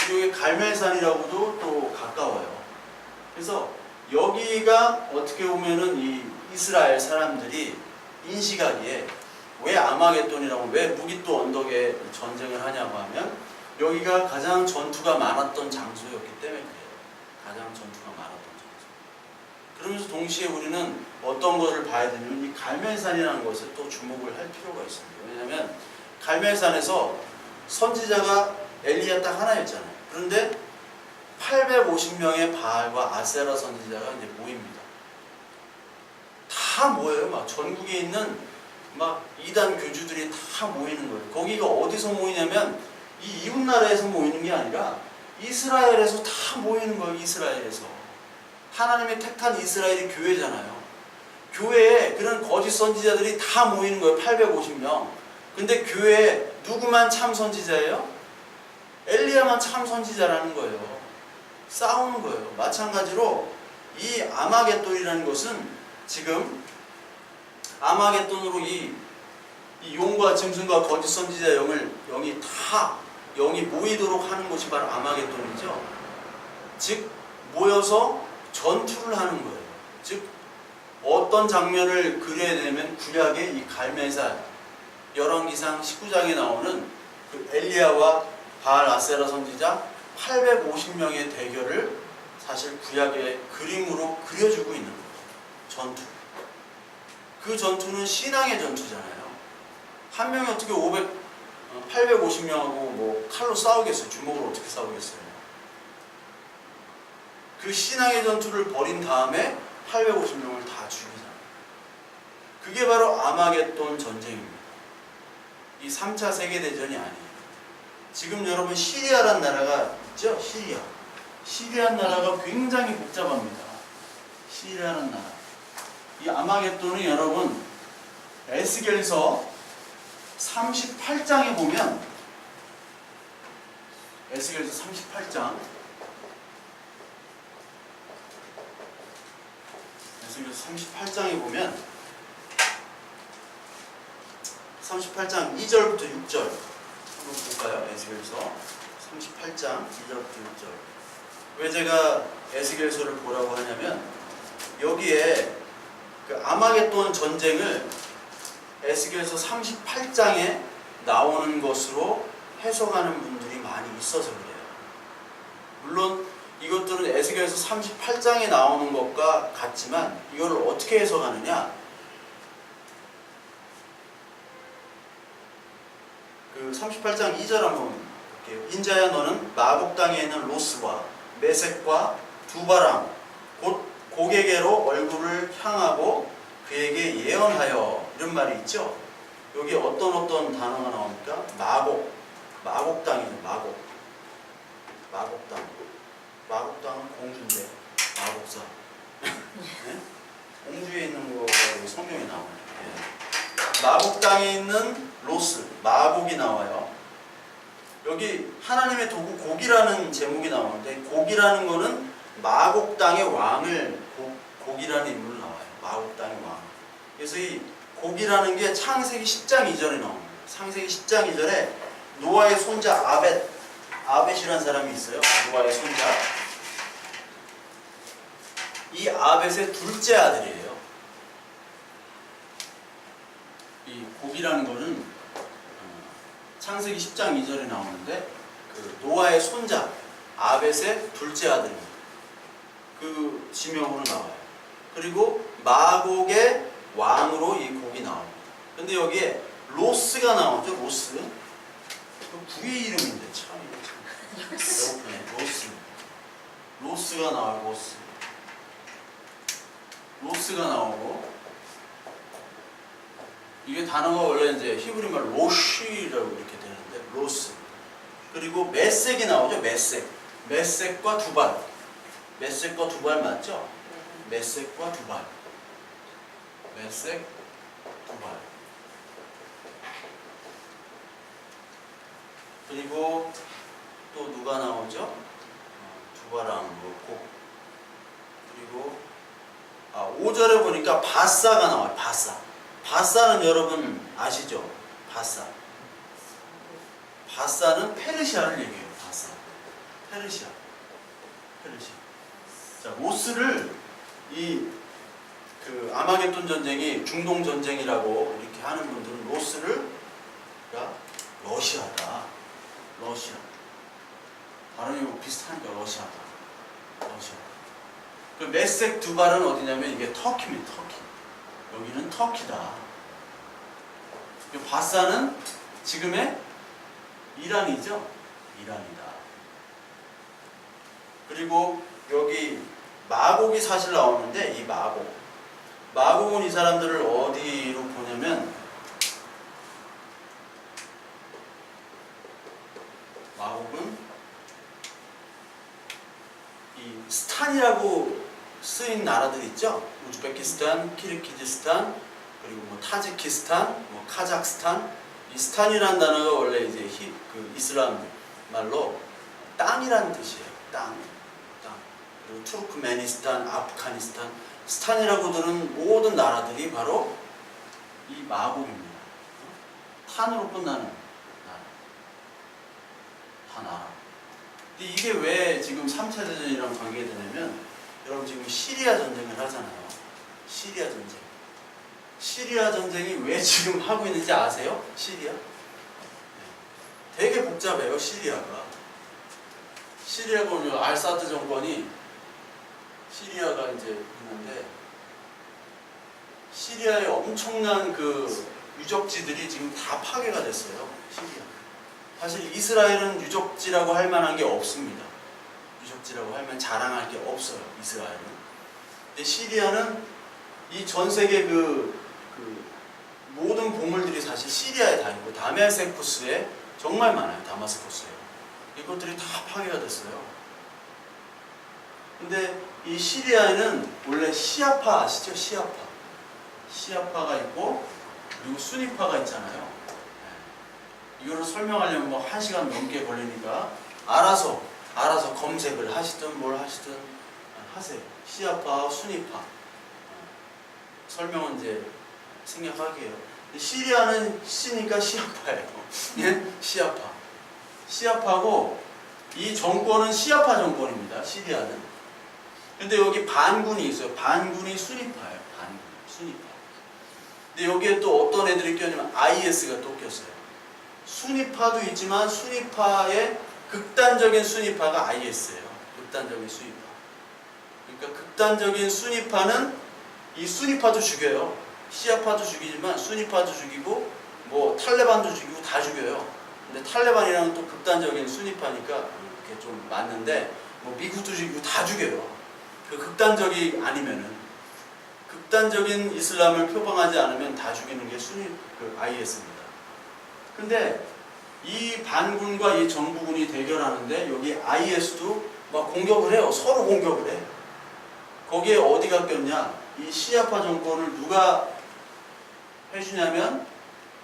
그리고 갈멜산이라고도 또 가까워요. 그래서 여기가 어떻게 보면은 이 이스라엘 사람들이 인식하기에 왜 아마겟돈이라고, 왜 무깃도 언덕에 전쟁을 하냐고 하면 여기가 가장 전투가 많았던 장소였기 때문에 그래요. 가장 전투가 많았던 장소. 그러면서 동시에 우리는 어떤 것을 봐야 되냐면 이 갈멜산이라는 것에 또 주목을 할 필요가 있습니다. 왜냐하면 갈멜산에서 선지자가 엘리야 딱 하나였잖아요. 그런데 850명의 바알과 아세라 선지자가 이제 모입니다. 다 모여요. 막 전국에 있는 막 이단 교주들이 다 모이는 거예요. 거기가 어디서 모이냐면 이 이웃 나라에서 모이는 게 아니라 이스라엘에서 다 모이는 거예요. 이스라엘에서. 하나님의 택한 이스라엘이 교회잖아요. 교회에 그런 거짓 선지자들이 다 모이는 거예요. 850명. 근데 교회에 누구만 참 선지자예요? 엘리야만 참 선지자라는 거예요. 싸우는 거예요. 마찬가지로 이 아마겟돈이라는 것은 지금 아마겟돈으로 이 용과 짐승과 거짓 선지자 영이 모이도록 하는 곳이 바로 아마겟돈이죠. 즉 모여서 전투를 하는 거예요. 즉 어떤 장면을 그려야 되면 구약의 이 갈멜산, 열왕기상 19장에 나오는 그 엘리야와 바알 아세라 선지자 850명의 대결을 사실 구약의 그림으로 그려주고 있는 거예요. 전투. 그 전투는 신앙의 전투잖아요. 한 명이 어떻게 850명하고 뭐 칼로 싸우겠어요? 주먹으로 어떻게 싸우겠어요? 그 신앙의 전투를 벌인 다음에 850명을 다 죽이잖아요. 그게 바로 아마겟돈 전쟁입니다. 이 3차 세계대전이 아니에요. 지금 여러분 시리아란 나라가 있죠? 시리아란 나라가 굉장히 복잡합니다. 시리아란 나라. 이 아마겟돈이 여러분 에스겔서 38장에 보면 에스겔서 38장. 에스겔서 38장에 보면 38장 2절부터 6절 한번 볼까요? 에스겔서 38장 2절부터 6절. 왜 제가 에스겔서를 보라고 하냐면 여기에 그 아마겟돈 전쟁을 에스겔서 38장에 나오는 것으로 해석하는 분들이 많이 있어서 그래요. 물론 이것들은 에스겔서 38장에 나오는 것과 같지만 이거를 어떻게 해석하느냐? 그 38장 2절 한번 볼게요. 인자야 너는 마곡 땅에 있는 로스와 메섹과 두바람 곧 고개게로 얼굴을 향하고 그에게 예언하여, 이런 말이 있죠. 여기 어떤 단어가 나옵니까? 마곡 땅이죠. 마곡 땅. 마곡 땅은 공주인데 마곡사. 네? 공주에 있는 거 성경에 나와요. 네. 마곡 땅에 있는 로스, 마곡이 나와요. 여기 하나님의 도구 곡이라는 제목이 나오는데, 곡이라는 거는 마곡 땅의 왕을, 곡이라는 인물로 나와요. 마곡 땅의 왕. 그래서 이 곡이라는 게 창세기 10장 2절에 나옵니다. 창세기 10장 2절에 노아의 손자 아벳이라는 사람이 있어요. 노아의 손자. 이 아벳의 둘째 아들이에요. 이 곡이라는 거는 창세기 10장 2절에 나오는데 그 노아의 손자 아벳의 둘째 아들입니다. 그 지명으로 나와요. 그리고 마곡의 왕으로 이 곡이 나옵니다. 근데 여기에 로스가 나오죠. 로스. 부의 이름인데 참 배고프네. 로스가 나오고 로스가 나오고, 이게 단어가 원래 이제 히브리 말 로시라고 이렇게 되는데 로스. 그리고 메섹이 나오죠. 메섹과 두발. 메섹과 두발 맞죠? 메섹과 두발. 메섹, 두발. 그리고 또 누가 나오죠? 두바랑 곡. 그리고 5절에 보니까 바사가 나와요. 바사는 여러분 아시죠? 바사는 페르시아를 얘기해요. 페르시아. 자, 로스를 그 아마겟돈 전쟁이 중동 전쟁이라고 이렇게 하는 분들은 로스를 러시아다. 발음이 비슷하니까 러시아다. 그 메섹 두발은 어디냐면 이게 터키입니다. 여기는 터키다. 바사는 지금의 이란이죠. 이란이다. 그리고 여기 마곡이 사실 나오는데, 이 마곡은 이 사람들을 어디로 보냐면 마곡은 이 스탄이라고 쓰인 나라들 있죠. 우즈베키스탄, 키르기즈스탄, 그리고 뭐 타지키스탄, 뭐 카자흐스탄. 이 스탄이라는 단어가 원래 이제 그 이슬람 말로 땅이라는 뜻이에요. 땅. 그리고 투르크메니스탄, 아프가니스탄, 스탄이라고 들은 모든 나라들이 바로 이 마곡입니다. 탄으로 끝나는 나라. 다 나라. 근데 이게 왜 지금 3차 대전이랑 관계되냐면, 여러분 지금 시리아 전쟁을 하잖아요. 시리아 전쟁이 왜 지금 하고 있는지 아세요? 시리아? 되게 복잡해요. 시리아가 오늘 알사드 정권이 시리아가 이제 있는데, 시리아의 엄청난 그 유적지들이 지금 다 파괴가 됐어요. 시리아. 사실 이스라엘은 유적지라고 할 만한 게 없습니다. 유적지라고 하면 자랑할 게 없어요. 이스라엘은. 근데 시리아는 이 전 세계 그 모든 보물들이 사실 시리아에 다 있고, 다메세쿠스에 정말 많아요. 다마스커스에. 이것들이 다 파괴가 됐어요. 근데 이 시리아에는 원래 시아파 아시죠? 시아파가 있고, 그리고 수니파가 있잖아요. 이거를 설명하려면 뭐 1시간 넘게 걸리니까 알아서 검색을 하시든 뭘 하시든 하세요. 시아파, 순위파. 설명은 이제 생략하게요. 시리아는 시니까 시아파예요. 예? 시아파. 시아파고 이 정권은 시아파 정권입니다. 시리아는. 근데 여기 반군이 있어요. 반군이 순위파예요. 반군, 순위파. 근데 여기에 또 어떤 애들이 껴냐면 IS가 또 꼈어요. 순위파도 있지만 순위파의 극단적인 순위파가 IS예요. 극단적인 순위파. 그러니까 극단적인 순위파는 이 순위파도 죽여요. 시아파도 죽이지만 순위파도 죽이고 뭐 탈레반도 죽이고 다 죽여요. 근데 탈레반이랑은 또 극단적인 순위파니까 이렇게 좀 맞는데 뭐 미국도 죽이고 다 죽여요. 그 극단적이 아니면은 극단적인 이슬람을 표방하지 않으면 다 죽이는 게 그 IS입니다. 근데 이 반군과 이 정부군이 대결하는데 여기 IS도 막 공격을 해요. 서로 공격을 해. 거기에 어디가 꼈냐? 이 시아파 정권을 누가 해주냐면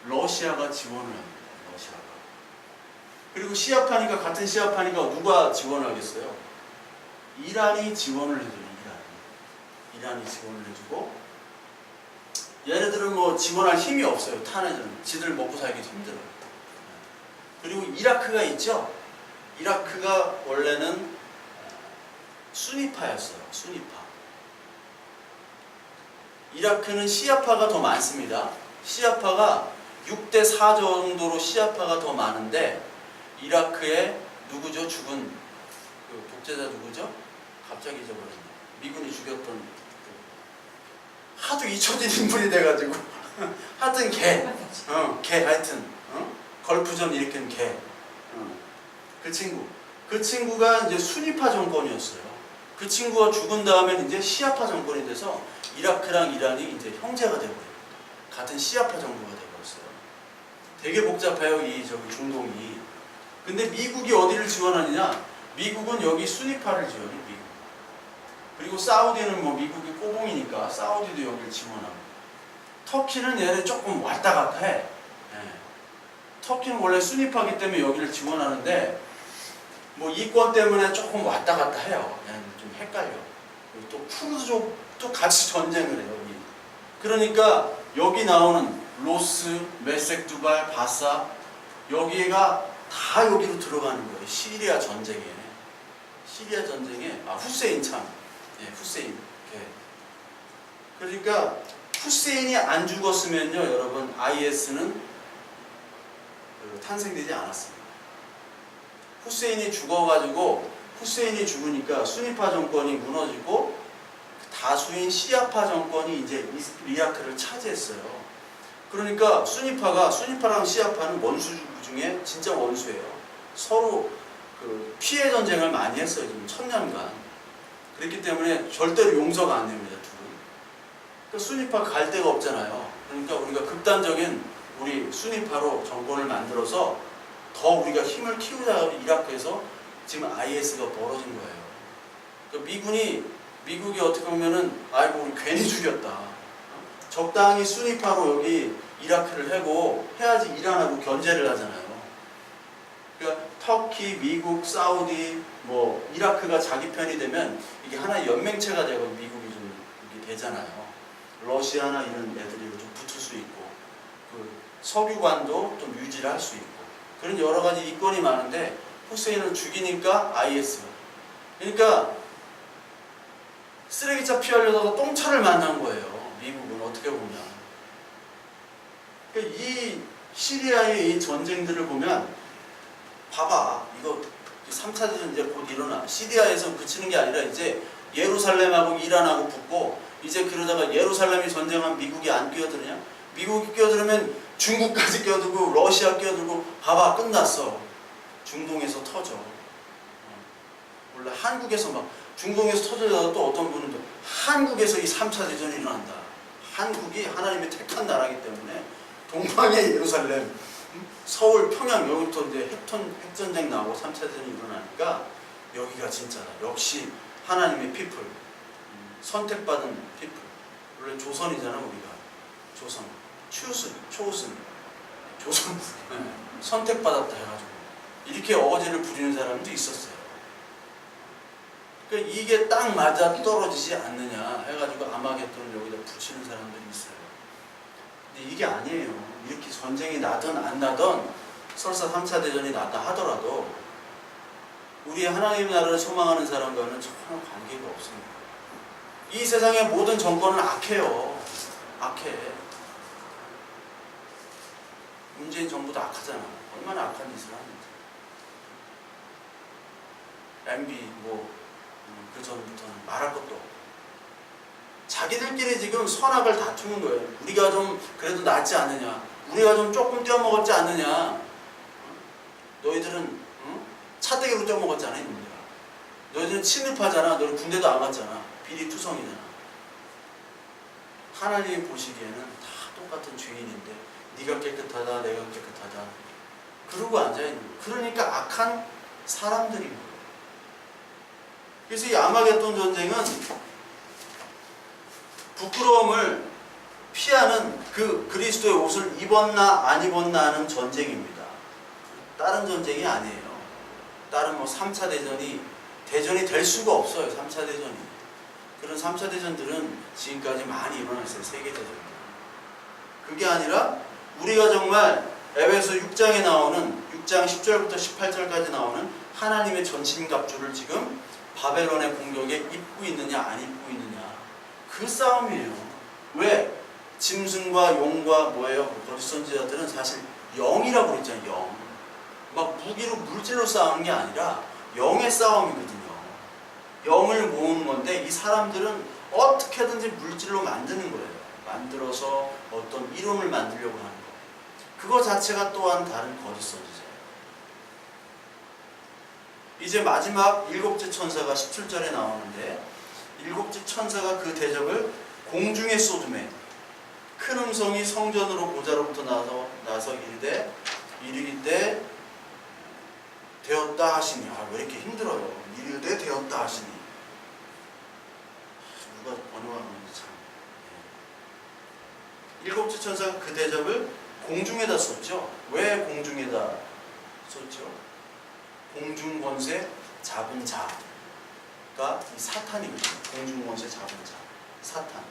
러시아가 지원을 합니다. 러시아가. 그리고 시아파니까 같은 시아파니까 누가 지원하겠어요? 이란이 지원을 해줘요. 이란이 지원을 해주고 얘네들은 뭐 지원할 힘이 없어요. 탄핵은 지들 먹고 살기 힘들어요. 그리고 이라크가 있죠. 이라크가 원래는 순위파였어요. 순위파. 이라크는 시아파가 더 많습니다. 시아파가 6대4 정도로 시아파가 더 많은데 이라크에 누구죠? 죽은 그 독재자 누구죠? 갑자기 잊어버렸네. 미군이 죽였던 하도 잊혀진 인물이 돼가지고 하여튼 개 하여튼 걸프전 일으킨 개. 그 친구가 이제 순위파 정권이었어요. 그 친구가 죽은 다음에 이제 시아파 정권이 돼서 이라크랑 이란이 이제 형제가 되고요. 같은 시아파 정부가 되버렸어요. 되게 복잡해요, 이 저기 중동이. 근데 미국이 어디를 지원하느냐? 미국은 여기 순위파를 지원해, 미국. 그리고 사우디는 뭐 미국이 꼬봉이니까 사우디도 여기를 지원하고. 터키는 얘네 조금 왔다 갔다 해. 네. 터키는 원래 순위파기 때문에 여기를 지원하는데 뭐 이권 때문에 조금 왔다 갔다 해요. 얘는 좀 헷갈려. 또 쿠르드족도 같이 전쟁을 해요, 여기. 그러니까 여기 나오는 로스, 메섹 두발, 바사 여기가 다 여기로 들어가는 거예요. 시리아 전쟁에. 후세인 참. 예, 후세인. 예. 그러니까 후세인이 안 죽었으면요, 여러분, IS는 탄생되지 않았습니다. 후세인이 죽어가지고 후세인이 죽으니까 순위파 정권이 무너지고 다수인 시아파 정권이 이제 이라크를 차지했어요. 그러니까 순위파랑 시아파는 원수 중에 진짜 원수예요. 서로 그 피해 전쟁을 많이 했어요. 지금 1000년간. 그렇기 때문에 절대로 용서가 안 됩니다. 둘은. 그러니까 순위파 갈 데가 없잖아요. 그러니까 우리가 극단적인 우리 순위파로 정권을 만들어서 더 우리가 힘을 키우자 이라크에서 지금 IS가 벌어진 거예요. 그러니까 미국이 어떻게 보면은 아이고 우리 괜히 죽였다. 적당히 순위파로 여기 이라크를 하고 해야지 이란하고 견제를 하잖아요. 그러니까 터키, 미국, 사우디, 뭐 이라크가 자기 편이 되면 이게 하나의 연맹체가 되고 미국이 좀 이게 되잖아요. 러시아나 이런 애들이 좀 붙을 수 있고 그 석유관도 좀 유지를 할 수 있고 그런 여러 가지 이권이 많은데 후세인을 죽이니까 IS. 그러니까 쓰레기차 피하려다가 똥차를 만난 거예요. 미국은 어떻게 보면. 그러니까 이 시리아의 이 전쟁들을 보면 봐봐. 이거 3차 대전 이제 곧 일어나. 시리아에서 그치는 게 아니라 이제 예루살렘하고 이란하고 붙고 이제 그러다가 예루살렘이 전쟁하면 미국이 안 끼어드느냐? 미국이 끼어들으면 중국까지 끼어들고 러시아 끼어들고 봐봐 끝났어. 중동에서 터져. 원래 한국에서 막 중동에서 터져서 또 어떤 분은 또 한국에서 이 3차 대전이 일어난다. 한국이 하나님의 택한 나라이기 때문에 동방의 예루살렘, 서울, 평양 여기부터 이제 핵전쟁 나오고 3차 대전이 일어나니까 여기가 진짜다. 역시 하나님의 피플, 선택받은 피플. 원래 조선이잖아 우리가. 조선, 초슨, 조선 선택받았다 해가지고 이렇게 어거지를 부리는 사람도 있었어요. 그러니까 이게 딱 맞아 떨어지지 않느냐 해가지고 아마겟돈을 여기다 붙이는 사람들이 있어요. 근데 이게 아니에요. 이렇게 전쟁이 나든 안 나든 설사 3차 대전이 났다 하더라도 우리 하나님 나라를 소망하는 사람과는 전혀 관계가 없습니다. 이 세상의 모든 정권은 악해요. 악해. 문재인 정부도 악하잖아. 얼마나 악한 짓을 하는지. MB 그 전부터는 말할 것도 없고. 자기들끼리 지금 선악을 다투는 거예요. 우리가 좀 그래도 낫지 않느냐. 우리가 좀 조금 떼어먹었지 않느냐. 너희들은 차떼기로 떼어먹었잖아 이놈들아. 너희들은 침입하잖아. 너희는 군대도 안 갔잖아. 비리투성이잖아. 하나님이 보시기에는 다 똑같은 죄인인데 네가 깨끗하다 내가 깨끗하다 그러고 앉아있는 거예요. 그러니까 악한 사람들인 거예요. 그래서 이 아마겟돈 전쟁은 부끄러움을 피하는 그 그리스도의 옷을 입었나 안 입었나 하는 전쟁입니다. 다른 전쟁이 아니에요. 다른 3차 대전이 될 수가 없어요. 3차 대전이. 그런 3차 대전들은 지금까지 많이 일어났어요. 세계대전들. 그게 아니라 우리가 정말 에베소 6장에 나오는 6장 10절부터 18절까지 나오는 하나님의 전신갑주를 지금 바벨론의 공격에 입고 있느냐 안 입고 있느냐 그 싸움이에요. 왜? 짐승과 용과 거짓 선지자들은 사실 영이라고 그랬잖아요. 영. 막 무기로 물질로 싸우는 게 아니라 영의 싸움이거든요. 영을 모으는 건데 이 사람들은 어떻게든지 물질로 만드는 거예요. 만들어서 어떤 이론을 만들려고 하는 거. 그거 자체가 또한 다른 거짓 선지자예요. 이제 마지막 일곱째 천사가 17절에 나오는데 일곱째 천사가 그 대적을 공중에 쏟음에 큰 음성이 성전으로 보좌로부터 나서 이르되 되었다 하시니. 왜 이렇게 힘들어요. 이르되 되었다 하시니. 누가 번역하는지 참. 일곱째 천사가 그 대접을 공중에다 쏟죠. 왜 공중에다 쏟죠? 공중 권세 잡은 자가 이 사탄이거든요. 공중 권세 잡은 자. 사탄.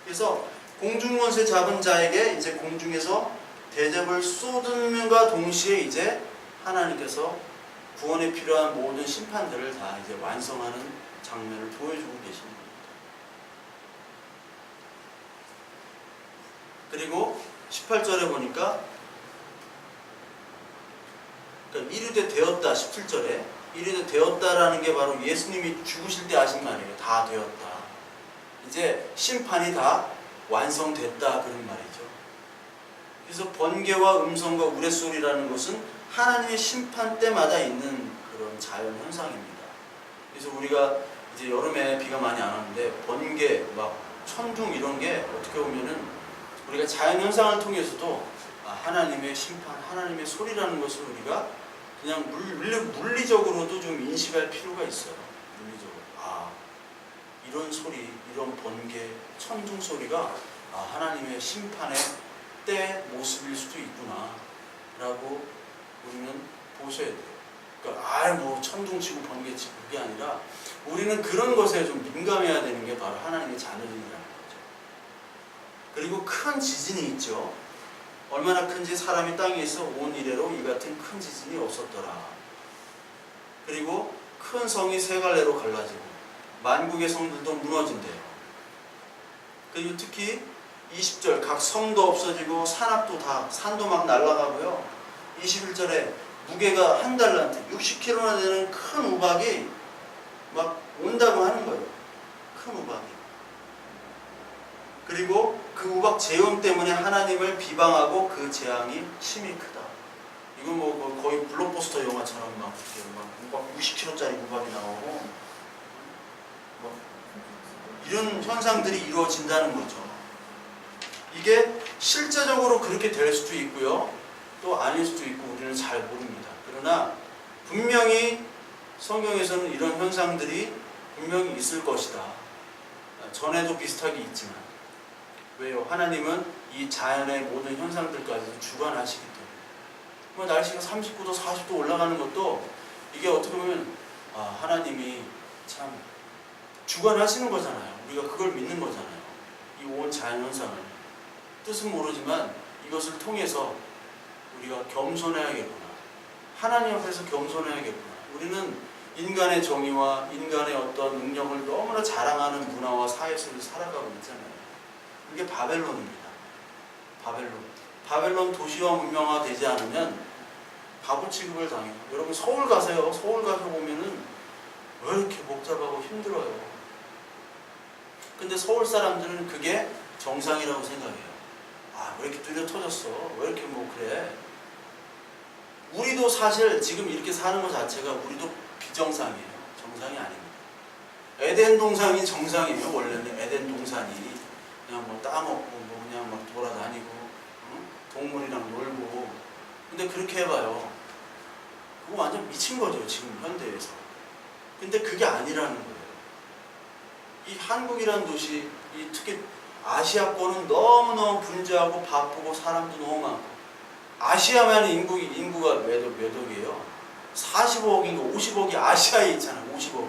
그래서 공중 권세 잡은 자에게 이제 공중에서 대접을 쏟음과 동시에 이제 하나님께서 구원에 필요한 모든 심판들을 다 이제 완성하는 장면을 보여주고 계시는 겁니다. 그리고 18절에 보니까 그러니까 이르되 되었다 17절에 이르되 되었다라는 게 바로 예수님이 죽으실 때 하신 말이에요. 다 되었다. 이제 심판이 다 완성됐다 그런 말이죠. 그래서 번개와 음성과 우레소리라는 것은 하나님의 심판 때마다 있는 그런 자연 현상입니다. 그래서 우리가 이제 여름에 비가 많이 안 오는데 번개, 천둥 이런 게 어떻게 보면은 우리가 자연 현상을 통해서도 하나님의 심판, 하나님의 소리라는 것을 우리가 그냥 물리적으로도 좀 인식할 필요가 있어요. 물리적으로. 이런 소리, 이런 번개, 천둥 소리가 하나님의 심판의 때 모습일 수도 있구나 라고 우리는 보셔야 돼요. 그러니까 천둥 치고 번개 치고 그게 아니라 우리는 그런 것에 좀 민감해야 되는 게 바로 하나님의 자녀들이라는 거죠. 그리고 큰 지진이 있죠. 얼마나 큰지 사람이 땅에 있어 온 이래로 이 같은 큰 지진이 없었더라. 그리고 큰 성이 세 갈래로 갈라지고 만국의 성들도 무너진대요. 그리고 특히 20절 각 성도 없어지고 산도 막 날아가고요. 21절에 무게가 한 달란트 60kg나 되는 큰 우박이 막 온다고 하는 거예요. 큰 우박이. 그리고 그 우박 재앙 때문에 하나님을 비방하고 그 재앙이 심히 크다. 이건 거의 블록버스터 영화처럼 막 우박 60kg짜리 우박이 나오고 이런 현상들이 이루어진다는 거죠. 이게 실제적으로 그렇게 될 수도 있고요. 또 아닐 수도 있고 우리는 잘 모릅니다. 그러나 분명히 성경에서는 이런 현상들이 분명히 있을 것이다. 전에도 비슷하게 있지만 왜요? 하나님은 이 자연의 모든 현상들까지도 주관하시기 때문에 뭐 날씨가 39도, 40도 올라가는 것도 이게 어떻게 보면 하나님이 참 주관하시는 거잖아요. 우리가 그걸 믿는 거잖아요. 이 온 자연현상을. 뜻은 모르지만 이것을 통해서 우리가 겸손해야겠구나. 하나님 앞에서 겸손해야겠구나. 우리는 인간의 정의와 인간의 어떤 능력을 너무나 자랑하는 문화와 사회 속에서 살아가고 있잖아요. 이게 바벨론입니다. 바벨론 도시화 문명화 되지 않으면 바보 취급을 당해요. 여러분 서울 가세요. 서울 가서 보면은 왜 이렇게 복잡하고 힘들어요. 근데 서울 사람들은 그게 정상이라고 생각해요. 왜 이렇게 뚜렷 터졌어? 왜 이렇게 뭐 그래? 우리도 사실 지금 이렇게 사는 것 자체가 우리도 비정상이에요. 정상이 아닙니다. 에덴 동산이 정상이에요. 원래는 에덴 동산이 그냥 뭐 따먹고 뭐 그냥 막 돌아다니고 동물이랑 놀고. 근데 그렇게 해봐요. 그거 완전 미친 거죠. 지금 현대에서. 근데 그게 아니라는 거예요. 이 한국이라는 도시, 특히 아시아권은 너무너무 분주하고 바쁘고 사람도 너무 많고. 아시아만 인구가 몇 억이에요? 45억인가 50억이 아시아에 있잖아요. 50억이.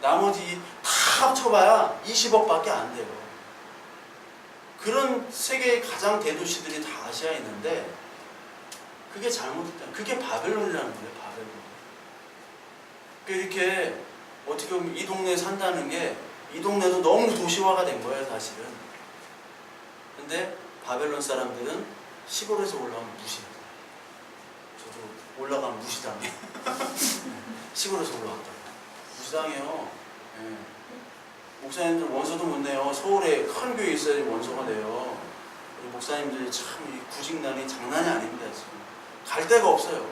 나머지 다 합쳐봐야 20억밖에 안 돼요. 그런 세계의 가장 대도시들이 다 아시아에 있는데 그게 잘못됐다. 그게 바벨론이라는 거예요. 바벨론. 그러니까 이렇게 어떻게 보면 이 동네에 산다는 게 이 동네도 너무 도시화가 된 거예요. 사실은. 근데 바벨론 사람들은 시골에서 올라가면 무시해요. 저도 올라가면 무시당해요. 시골에서 올라갔다고. 무시당해요. 네. 목사님들 원서도 못 내요. 서울에 큰 교회 있어야지 원서가 돼요. 우리 목사님들이 참 이 구직난이 장난이 아닙니다. 지금. 갈 데가 없어요.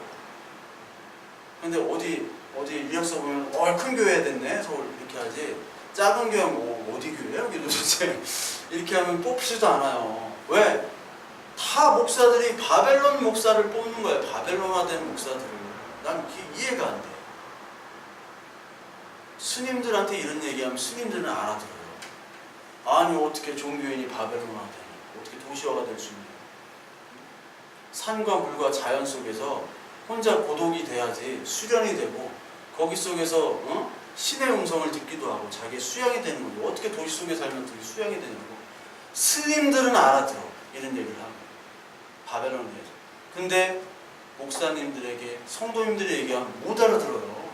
근데 어디 이력서 보면 큰 교회 됐네. 서울 이렇게 하지. 작은 교회 뭐 어디 교회야? 여기 도대체. 이렇게 하면 뽑히지도 않아요. 왜? 다 목사들이 바벨론 목사를 뽑는 거예요. 바벨론화된 목사들을. 난 그게 이해가 안 돼. 스님들한테 이런 얘기하면 스님들은 알아들어요. 아니 어떻게 종교인이 바벨론화되냐. 어떻게 도시화가 될 수 있냐. 산과 물과 자연 속에서 혼자 고독이 돼야지 수련이 되고 거기 속에서 신의 음성을 듣기도 하고 자기의 수양이 되는 거죠. 어떻게 도시 속에 살면 그게 수양이 되냐고. 스님들은 알아들어. 이런 얘기를 하고. 바벨론에서. 근데 목사님들에게 성도님들이 얘기하면 못 알아들어요.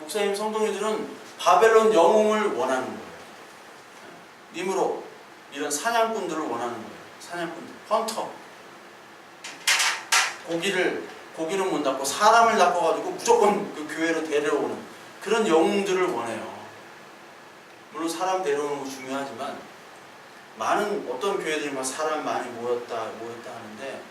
목사님 성도님들은 바벨론 영웅을 원하는 거예요. 니므로 이런 사냥꾼들을 원하는 거예요. 사냥꾼들. 헌터. 고기를 못 낚고 사람을 낚아가지고 무조건 그 교회로 데려오는 그런 영웅들을 원해요. 물론 사람 데려오는 거 중요하지만 많은 어떤 교회들이 막 사람 많이 모였다 하는데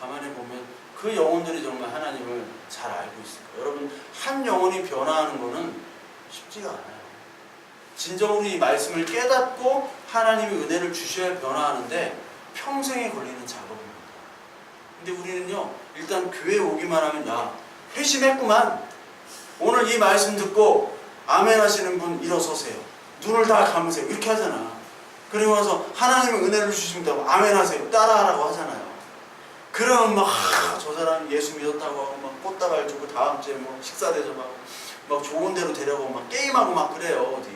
가만히 보면 그 영혼들이 정말 하나님을 잘 알고 있어요. 여러분 한 영혼이 변화하는 거는 쉽지가 않아요. 진정으로 이 말씀을 깨닫고 하나님이 은혜를 주셔야 변화하는데 평생에 걸리는 작업입니다. 근데 우리는요 일단 교회에 오기만 하면 야 회심했구만. 오늘 이 말씀 듣고 아멘 하시는 분 일어서세요. 눈을 다 감으세요. 이렇게 하잖아. 그리고 나서 하나님의 은혜를 주신다고 아멘 하세요. 따라하라고 하잖아요. 그러면 막 저 사람 예수 믿었다고 하고 막 꽃다발 주고 다음 주에 뭐 식사 대접하고 막 좋은 데로 데려가고 막 게임하고 막 그래요. 어디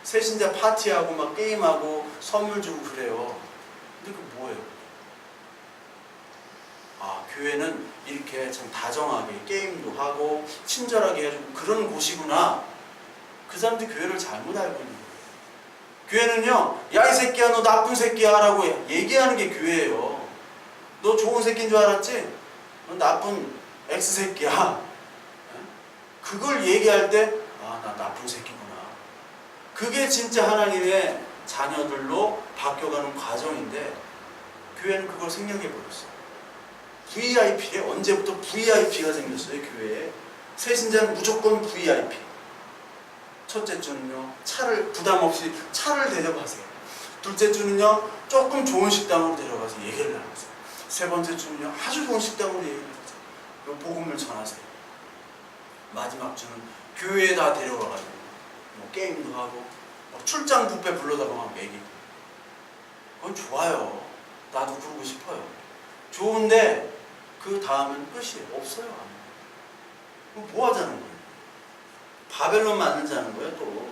새신자 파티하고 막 게임하고 선물 주고 그래요. 근데 그 뭐예요? 교회는 이렇게 참 다정하게 게임도 하고 친절하게 해주고 그런 곳이구나. 그 사람들이 교회를 잘못 알고 있는 거예요. 교회는요 야 이 새끼야 너 나쁜 새끼야 라고 얘기하는 게 교회예요. 너 좋은 새끼인 줄 알았지? 너 나쁜 X새끼야. 그걸 얘기할 때 나 나쁜 새끼구나. 그게 진짜 하나님의 자녀들로 바뀌어가는 과정인데 교회는 그걸 생략해버렸어요. VIP래. 언제부터 VIP가 생겼어요 교회에. 새신자는 무조건 VIP. 첫째 주는요 차를 부담없이 차를 대접하세요. 둘째 주는요 조금 좋은 식당으로 데려가서 얘기를 나누세요. 세 번째 주는요 아주 좋은 식당으로 얘기를 하세요. 복음을 전하세요. 마지막 주는 교회에 다 데려가가지고 뭐 게임도 하고 출장 뷔페 불러다가 막 먹이고. 그건 좋아요. 나도 그러고 싶어요. 좋은데 그 다음은 끝이에요. 없어요. 그럼 뭐 하자는 거예요? 바벨론 만들자는 거예요, 또.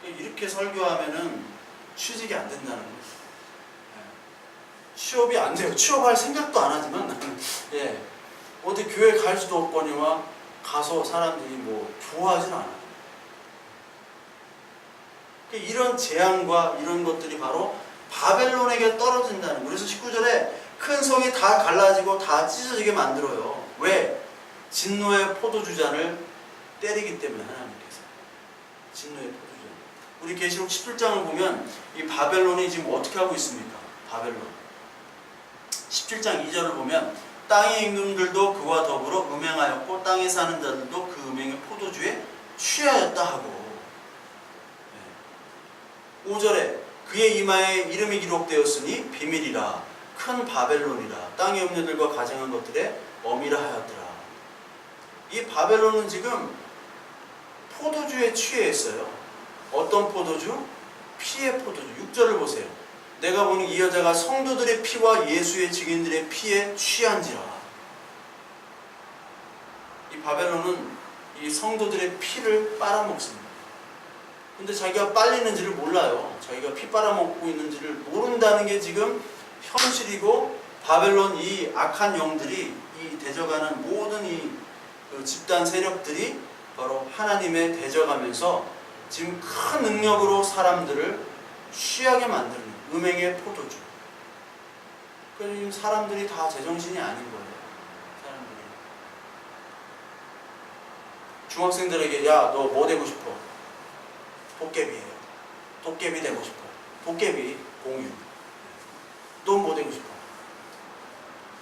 이렇게 설교하면은 취직이 안 된다는 거예요. 취업이 안 돼요. 취업할 생각도 안 하지만 나는, 예. 어디 교회 갈 수도 없거니와 가서 사람들이 뭐 좋아하진 않아요. 이런 재앙과 이런 것들이 바로 바벨론에게 떨어진다는 거예요. 그래서 19절에 큰 성이 다 갈라지고 다 찢어지게 만들어요. 왜? 진노의 포도주잔을 때리기 때문에 하나님께서. 진노의 포도주잔. 우리 계시록 17장을 보면 이 바벨론이 지금 어떻게 하고 있습니까? 바벨론. 17장 2절을 보면 땅의 임금들도 그와 더불어 음행하였고 땅에 사는 자들도 그 음행의 포도주에 취하였다 하고 5절에 그의 이마에 이름이 기록되었으니 비밀이라 큰 바벨론이라 땅의 음료들과 가정한 것들에 어미라 하였더라. 이 바벨론은 지금 포도주에 취해 있어요. 어떤 포도주? 피의 포도주. 6절을 보세요. 내가 보니 이 여자가 성도들의 피와 예수의 증인들의 피에 취한지라. 이 바벨론은 이 성도들의 피를 빨아먹습니다. 근데 자기가 빨리는지를 몰라요. 자기가 피 빨아먹고 있는지를 모른다는 게 지금 현실이고, 바벨론 이 악한 영들이 이 대적하는 모든 이 집단 세력들이 바로 하나님의 대적하면서 지금 큰 능력으로 사람들을 취하게 만드는 음행의 포도주. 그러니까 사람들이 다 제정신이 아닌 거예요. 사람들이. 중학생들에게 야, 너 뭐 되고 싶어? 도깨비예요. 도깨비 되고 싶어. 도깨비 공유. 넌 뭐 되고 싶어?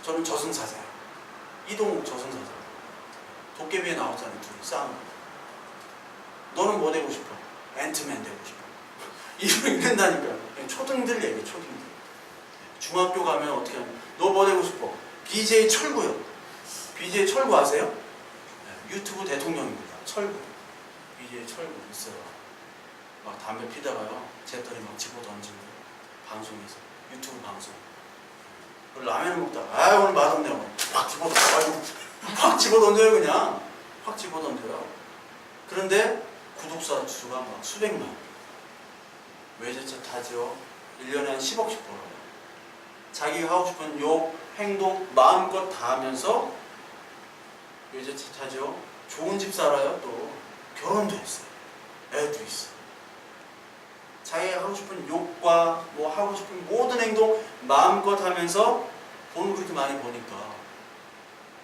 저는 저승사자예요. 이동욱 저승사자. 도깨비에 나왔잖아요. 둘이 싸우는. 너는 뭐 되고 싶어? 앤트맨 되고 싶어. 이런다니까. 초등들 얘기, 초등들. 중학교 가면 어떻게 하냐. 너 뭐 되고 싶어? BJ 철구요. BJ 철구 아세요? 유튜브 대통령입니다. 철구. BJ 철구 있어요. 막 담배 피다가요. 재떨이 막 집어 던지고. 방송에서. 유튜브 방송. 라면을 먹다가, 아, 오늘 맛없네. 확 집어 던져요. 확 집어 던져요, 그냥. 확 집어 던져요. 그런데 구독자 수가 막 수백만. 외제차 타죠. 1년에 한 10억씩 벌어요. 자기가 하고 싶은 욕, 행동, 마음껏 다 하면서 외제차 타죠. 좋은 집 살아요. 또 결혼도 했어요. 애도 있어요. 자기가 하고 싶은 욕과 뭐 하고 싶은 모든 행동 마음껏 하면서 돈을 그렇게 많이 버니까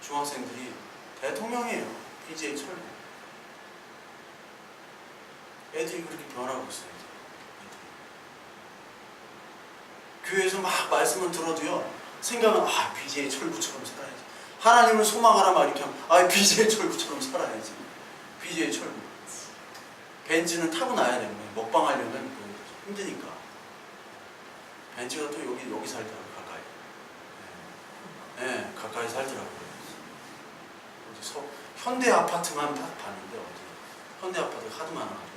중학생들이 대통령이에요. BJ 철구. 애들이 그렇게 변하고 있어요. 교회에서 막 말씀을 들어도요, 생각은, 아, BJ 철구처럼 살아야지. 하나님을 소망하라 막 이렇게 하면, 아, BJ 철구처럼 살아야지. BJ 철구. 벤츠는 타고 나야 되는 거예요. 먹방 하려면 힘드니까. 벤츠가 또 여기 살더라고요, 가까이. 네, 가까이 살더라고요. 어디서 현대 아파트만 봤는데, 어디. 현대 아파트가 하도 많아가지고.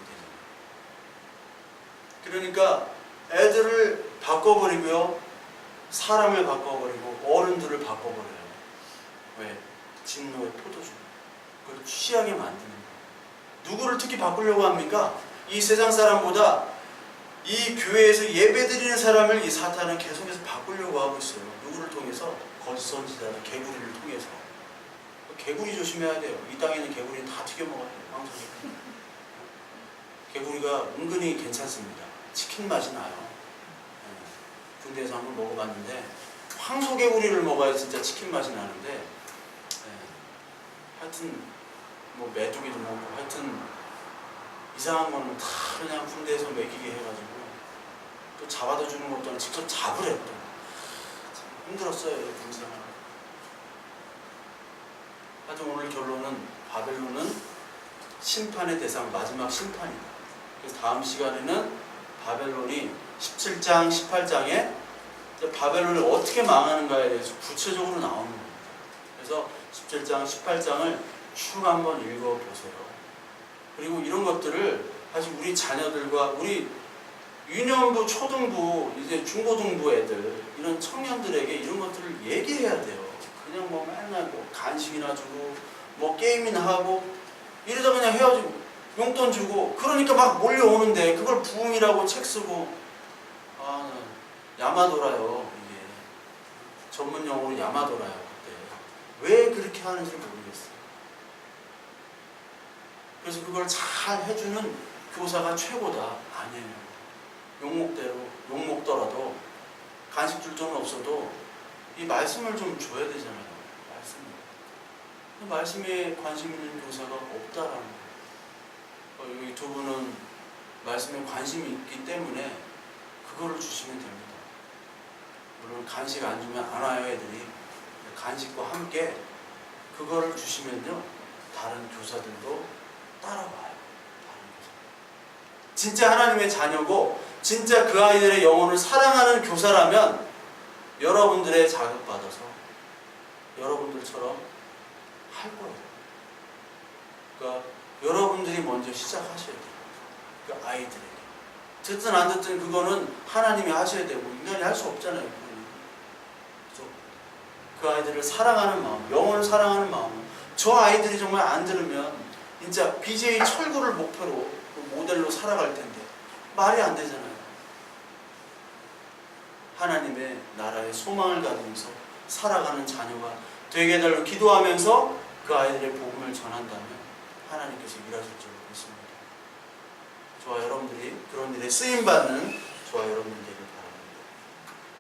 그러니까 애들을 바꿔버리고요, 사람을 바꿔버리고 어른들을 바꿔버려요. 왜? 진노의 포도주. 그걸 취하게 만드는 거예요. 누구를 특히 바꾸려고 합니까? 이 세상 사람보다 이 교회에서 예배드리는 사람을 이 사탄은 계속해서 바꾸려고 하고 있어요. 누구를 통해서? 거짓 선지자들, 개구리를 통해서. 개구리 조심해야 돼요. 이 땅에는 개구리는 다 튀겨먹어야 돼요. 방송에. 개구리가 은근히 괜찮습니다. 치킨 맛이 나요. 군대에서 한번 먹어봤는데 황소개구리를 먹어야 진짜 치킨 맛이 나는데, 하여튼 뭐 메뚜기도 먹고 하여튼 이상한 거는 다 그냥 군대에서 먹이게 해가지고 또 잡아다 주는 것도 아니고 직접 잡으래. 또 힘들었어요, 군생활. 하여튼 오늘 결론은 바벨론은 심판의 대상, 마지막 심판이다. 그래서 다음 시간에는 바벨론이 17장, 18장에 바벨론을 어떻게 망하는가에 대해서 구체적으로 나오는 겁니다. 그래서 17장, 18장을 쭉 한번 읽어보세요. 그리고 이런 것들을 사실 우리 자녀들과 우리 유년부, 초등부, 이제 중고등부 애들, 이런 청년들에게 이런 것들을 얘기해야 돼요. 그냥 뭐 맨날 뭐 간식이나 주고 뭐 게임이나 하고 이러다 그냥 헤어지고 용돈 주고 그러니까 막 몰려오는데 그걸 부흥이라고 책 쓰고 야마도라요. 이게 전문 용어로 야마도라요. 그때 왜 그렇게 하는지 모르겠어요. 그래서 그걸 잘 해주는 교사가 최고다. 아니에요. 욕 먹더라도 간식 줄 돈은 없어도 이 말씀을 좀 줘야 되잖아요. 말씀에 관심 있는 교사가 없다라는 거예요. 여기 두 분은 말씀에 관심이 있기 때문에 그거를 주시면 됩니다. 물론 간식 안 주면 안 와요, 애들이. 간식과 함께 그거를 주시면요, 다른 교사들도 따라와요. 진짜 하나님의 자녀고 진짜 그 아이들의 영혼을 사랑하는 교사라면 여러분들의 자극받아서 여러분들처럼 할 거예요. 그러니까 여러분들이 먼저 시작하셔야 돼요. 그 아이들에게. 듣든 안 듣든 그거는 하나님이 하셔야 되고 인간이 할 수 없잖아요. 그래서 그 아이들을 사랑하는 마음, 영혼을 사랑하는 마음. 저 아이들이 정말 안 들으면 진짜 BJ 철구를 목표로 모델로 살아갈 텐데 말이 안 되잖아요. 하나님의 나라의 소망을 가지면서 살아가는 자녀가 되게 해달라고 기도하면서 그 아이들의 복음을 전한다면 하나님께서 일하실 줄 믿습니다. 저와 여러분들이 그런 일에 쓰임받는 저와 여러분들